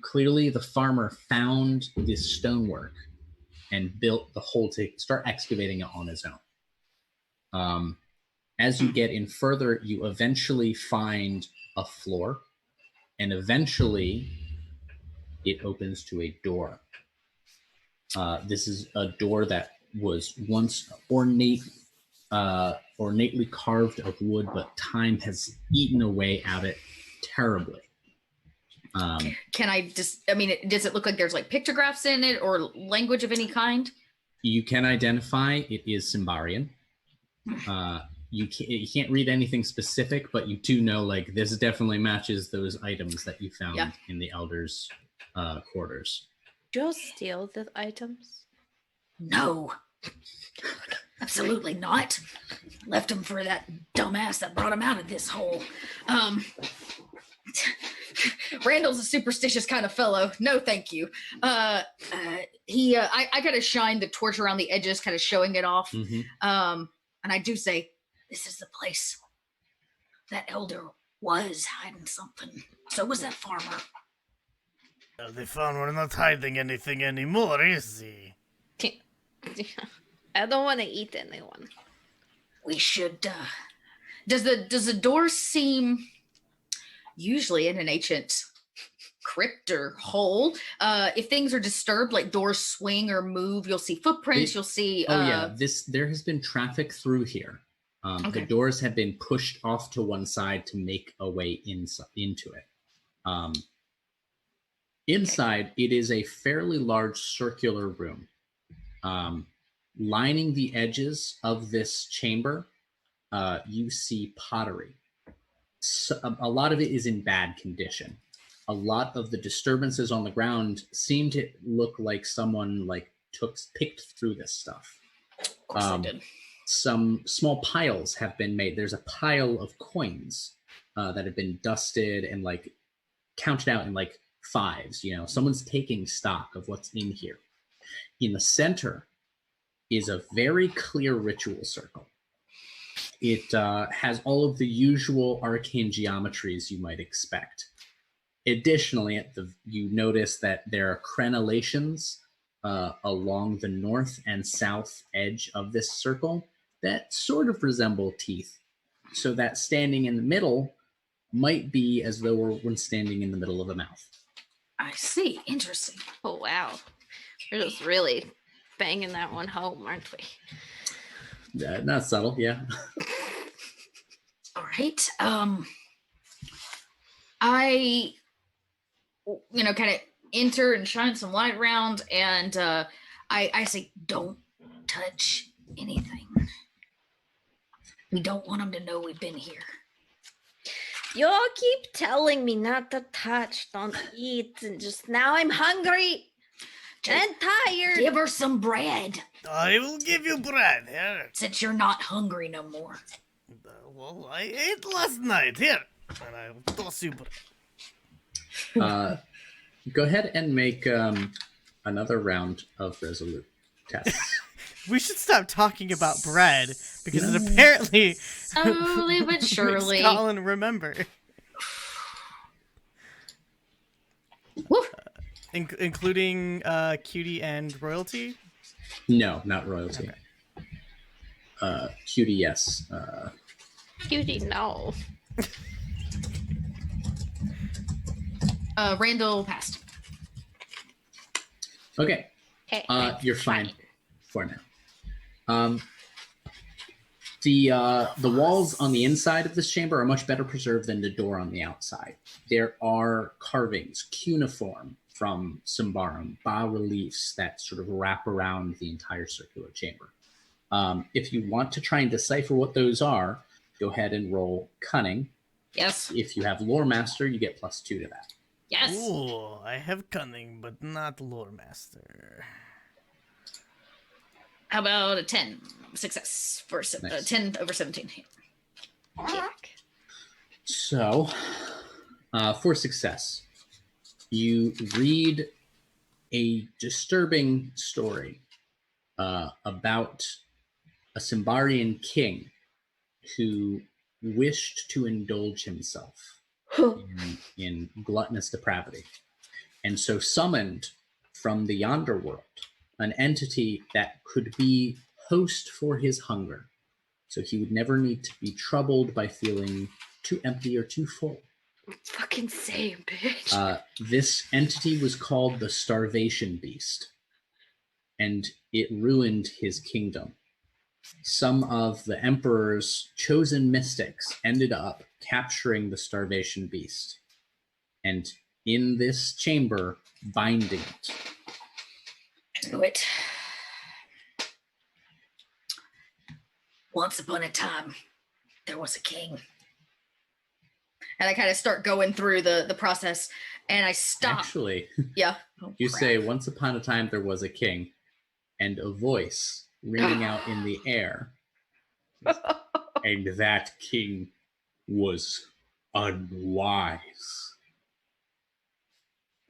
Clearly, the farmer found this stonework and built the hole to start excavating it on his own. As you get in further, you eventually find a floor, and eventually it opens to a door. This is a door that was once ornately carved of wood, but time has eaten away at it terribly. Can I just, I mean, does it look like there's like pictographs in it or language of any kind? You can identify it is Symbarian. You can't read anything specific, but you do know, like, this definitely matches those items that you found in the elders' quarters. Did you steal the items? No. Absolutely not. Left him for that dumbass that brought him out of this hole. Randall's a superstitious kind of fellow. No, thank you. I kind of shine the torch around the edges, kind of showing it off. Mm-hmm. And I do say, this is the place. That elder was hiding something. So was that farmer. They found we're not hiding anything anymore, is he? I don't want to eat anyone. We should. Does the door seem usually in an ancient crypt or hole? If things are disturbed, like doors swing or move, you'll see footprints. You'll see. There has been traffic through here. Okay. The doors have been pushed off to one side to make a way into it. Inside, it is a fairly large circular room. Lining the edges of this chamber, you see pottery. So, a lot of it is in bad condition. A lot of the disturbances on the ground seem to look like someone picked through this stuff. Of course I did. Some small piles have been made. There's a pile of coins that have been dusted and counted out in fives. Someone's taking stock of what's in here. In the center is a very clear ritual circle. It has all of the usual arcane geometries you might expect. Additionally, you notice that there are crenellations along the north and south edge of this circle that sort of resemble teeth. So that standing in the middle might be as though we're standing in the middle of a mouth. I see. Interesting. Oh, wow. We're just really banging that one home, aren't we? Not subtle, yeah. All right. I, kind of enter and shine some light around, and I say, don't touch anything. We don't want them to know we've been here. You keep telling me not to touch, don't eat, and just now I'm hungry and tired. Give her some bread. I will give you bread. Here. Since you're not hungry no more. Well, I ate last night. Here. And I will toss you bread. Go ahead and make another round of resolute tests. We should stop talking about bread because it apparently Slowly but surely. makes Colin remember. Including Cutie and Royalty? No, not Royalty. Okay. Cutie, yes. Cutie, no. Randall passed. Okay. Hey, You're fine for now. The walls on the inside of this chamber are much better preserved than the door on the outside. There are carvings, cuneiform from Symbaroum, bas-reliefs that sort of wrap around the entire circular chamber. If you want to try and decipher what those are, go ahead and roll Cunning. Yes. If you have Lore Master, you get +2 to that. Yes. Ooh, I have Cunning, but not Lore Master. How about a 10 success for Nice. 10 over 17? So, for success, you read a disturbing story about a Symbarian king who wished to indulge himself in gluttonous depravity, and so summoned from the yonder world an entity that could be host for his hunger, so he would never need to be troubled by feeling too empty or too full. Fucking same, bitch. This entity was called the Starvation Beast, and it ruined his kingdom. Some of the Emperor's chosen mystics ended up capturing the Starvation Beast, and in this chamber, binding it. I knew it. Once upon a time, there was a king. And I kind of start going through the process, and I stop. Actually, Yeah. you say, once upon a time there was a king, and a voice ringing out in the air. And that king was unwise.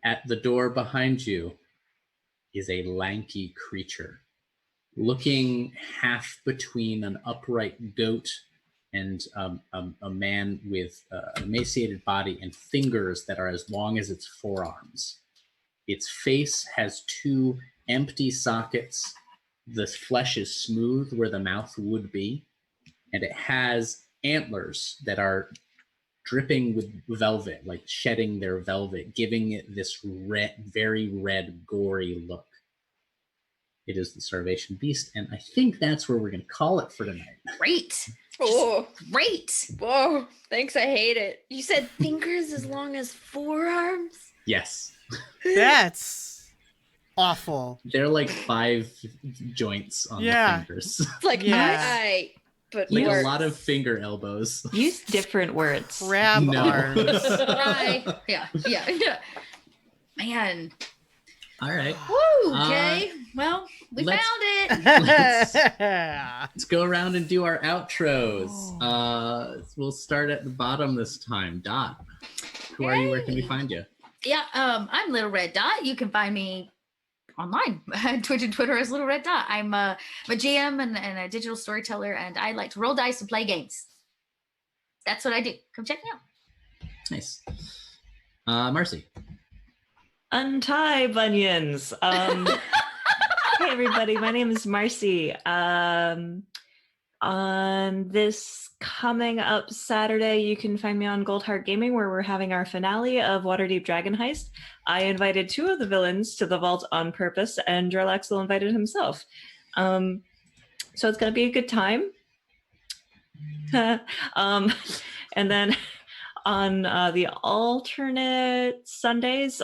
At the door behind you is a lanky creature, looking half between an upright goat and a man with an emaciated body and fingers that are as long as its forearms. Its face has 2 empty sockets the flesh is smooth where the mouth would be, and it has antlers that are dripping with velvet, like shedding their velvet, giving it this red, very red, gory look. It is the Starvation Beast, and I think that's where we're going to call it for tonight. Great. Oh, Great. whoa! Thanks, I hate it. You said fingers as long as forearms. Yes. That's awful. They're like 5 joints on the fingers. It's like Yeah. my eye, but Like worse. a lot of finger elbows. Use different words. Crab arms. Right. Yeah. Man. All right. Woo. Okay. Well, we let's- found it. Let's go around and do our outros. We'll start at the bottom this time. Dot, who are you? Where can we find you? Yeah. I'm Little Red Dot. You can find me online, Twitch and Twitter as Little Red Dot. I'm a GM and a digital storyteller, and I like to roll dice and play games. That's what I do. Come check me out. Nice. Marcy. Untie bunions. Hey everybody, my name is Marcy. On this coming up Saturday, you can find me on Gold Heart Gaming, where we're having our finale of Waterdeep Dragon Heist. I invited 2 of the villains to the vault on purpose, and Jorlaxel invited himself. So it's gonna be a good time. And then on the alternate Sundays,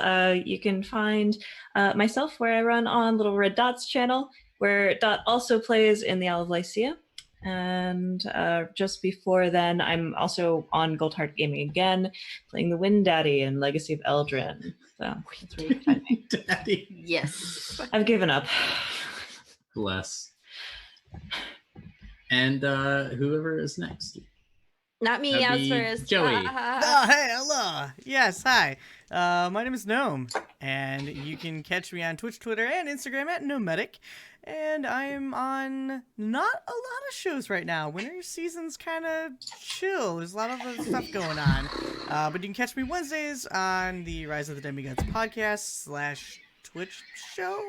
you can find myself, where I run on Little Red Dot's channel, where Dot also plays in the Isle of Lycia. And just before then, I'm also on Gold Heart Gaming again, playing the Wind Daddy and Legacy of Eldrin. So that's where you can find me. Daddy. Yes. I've given up. Bless. And whoever is next. Not me. That'd I was be first. Joey. Oh, hey, hello. Yes, hi. My name is Gnome, and you can catch me on Twitch, Twitter, and Instagram at Nomedic. And I am on not a lot of shows right now. Winter season's kind of chill. There's a lot of other stuff going on. But you can catch me Wednesdays on the Rise of the Demigods podcast / Twitch show.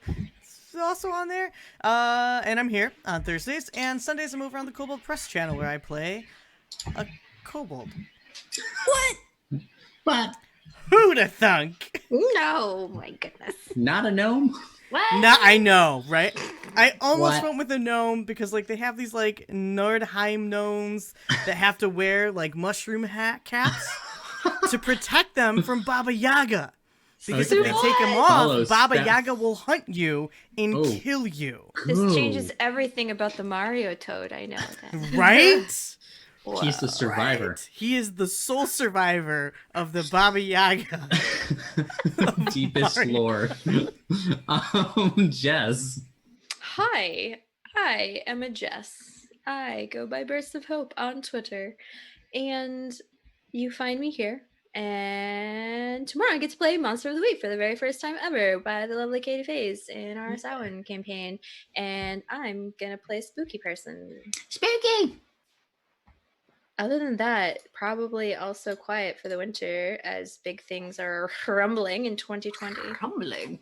It's also on there. And I'm here on Thursdays. And Sundays I'm over on the Kobold Press channel, where I play a kobold. What? Who'da thunk? No, my goodness. Not a gnome? What? No, I know, right? I almost What? went with a gnome because, like, they have these, like, Nordheim gnomes that have to wear, like, mushroom hat caps to protect them from Baba Yaga. Because if Okay. they take them Follow off, Baba steps. Yaga will hunt you and Oh. kill you. This Cool. changes everything about the Mario Toad. I know that. Right? He's the survivor. Right. He is the sole survivor of the Baba Yaga. Deepest Mario. lore. Jess. Hi, I am a Jess. I go by Burst of Hope on Twitter, and you find me here. And tomorrow I get to play Monster of the Week for the very first time ever by the lovely Katie Faze in our Samhain campaign, and I'm gonna play a spooky person. Spooky. Other than that, probably also quiet for the winter as big things are rumbling in 2020. Crumbling.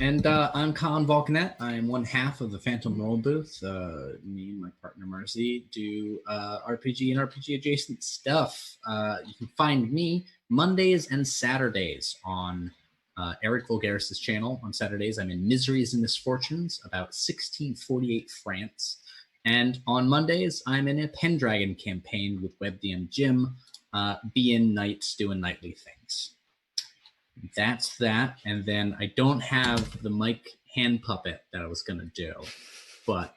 And I'm Colin Volcanet. I'm one half of the Phantom Roll Booth. Me and my partner Marcy do RPG and RPG adjacent stuff. You can find me Mondays and Saturdays on Eric Vulgaris' channel. On Saturdays, I'm in Miseries and Misfortunes about 1648 France. And on Mondays, I'm in a Pendragon campaign with WebDM Jim, being knights doing knightly things. That's that. And then I don't have the mic hand puppet that I was going to do, but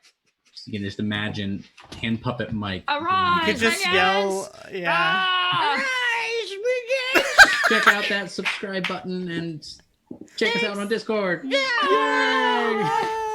you can just imagine hand puppet mic. Arise, You could just my yell, ass! yeah. Ah! Check out that subscribe button and check us out on Discord. Yeah! Yay!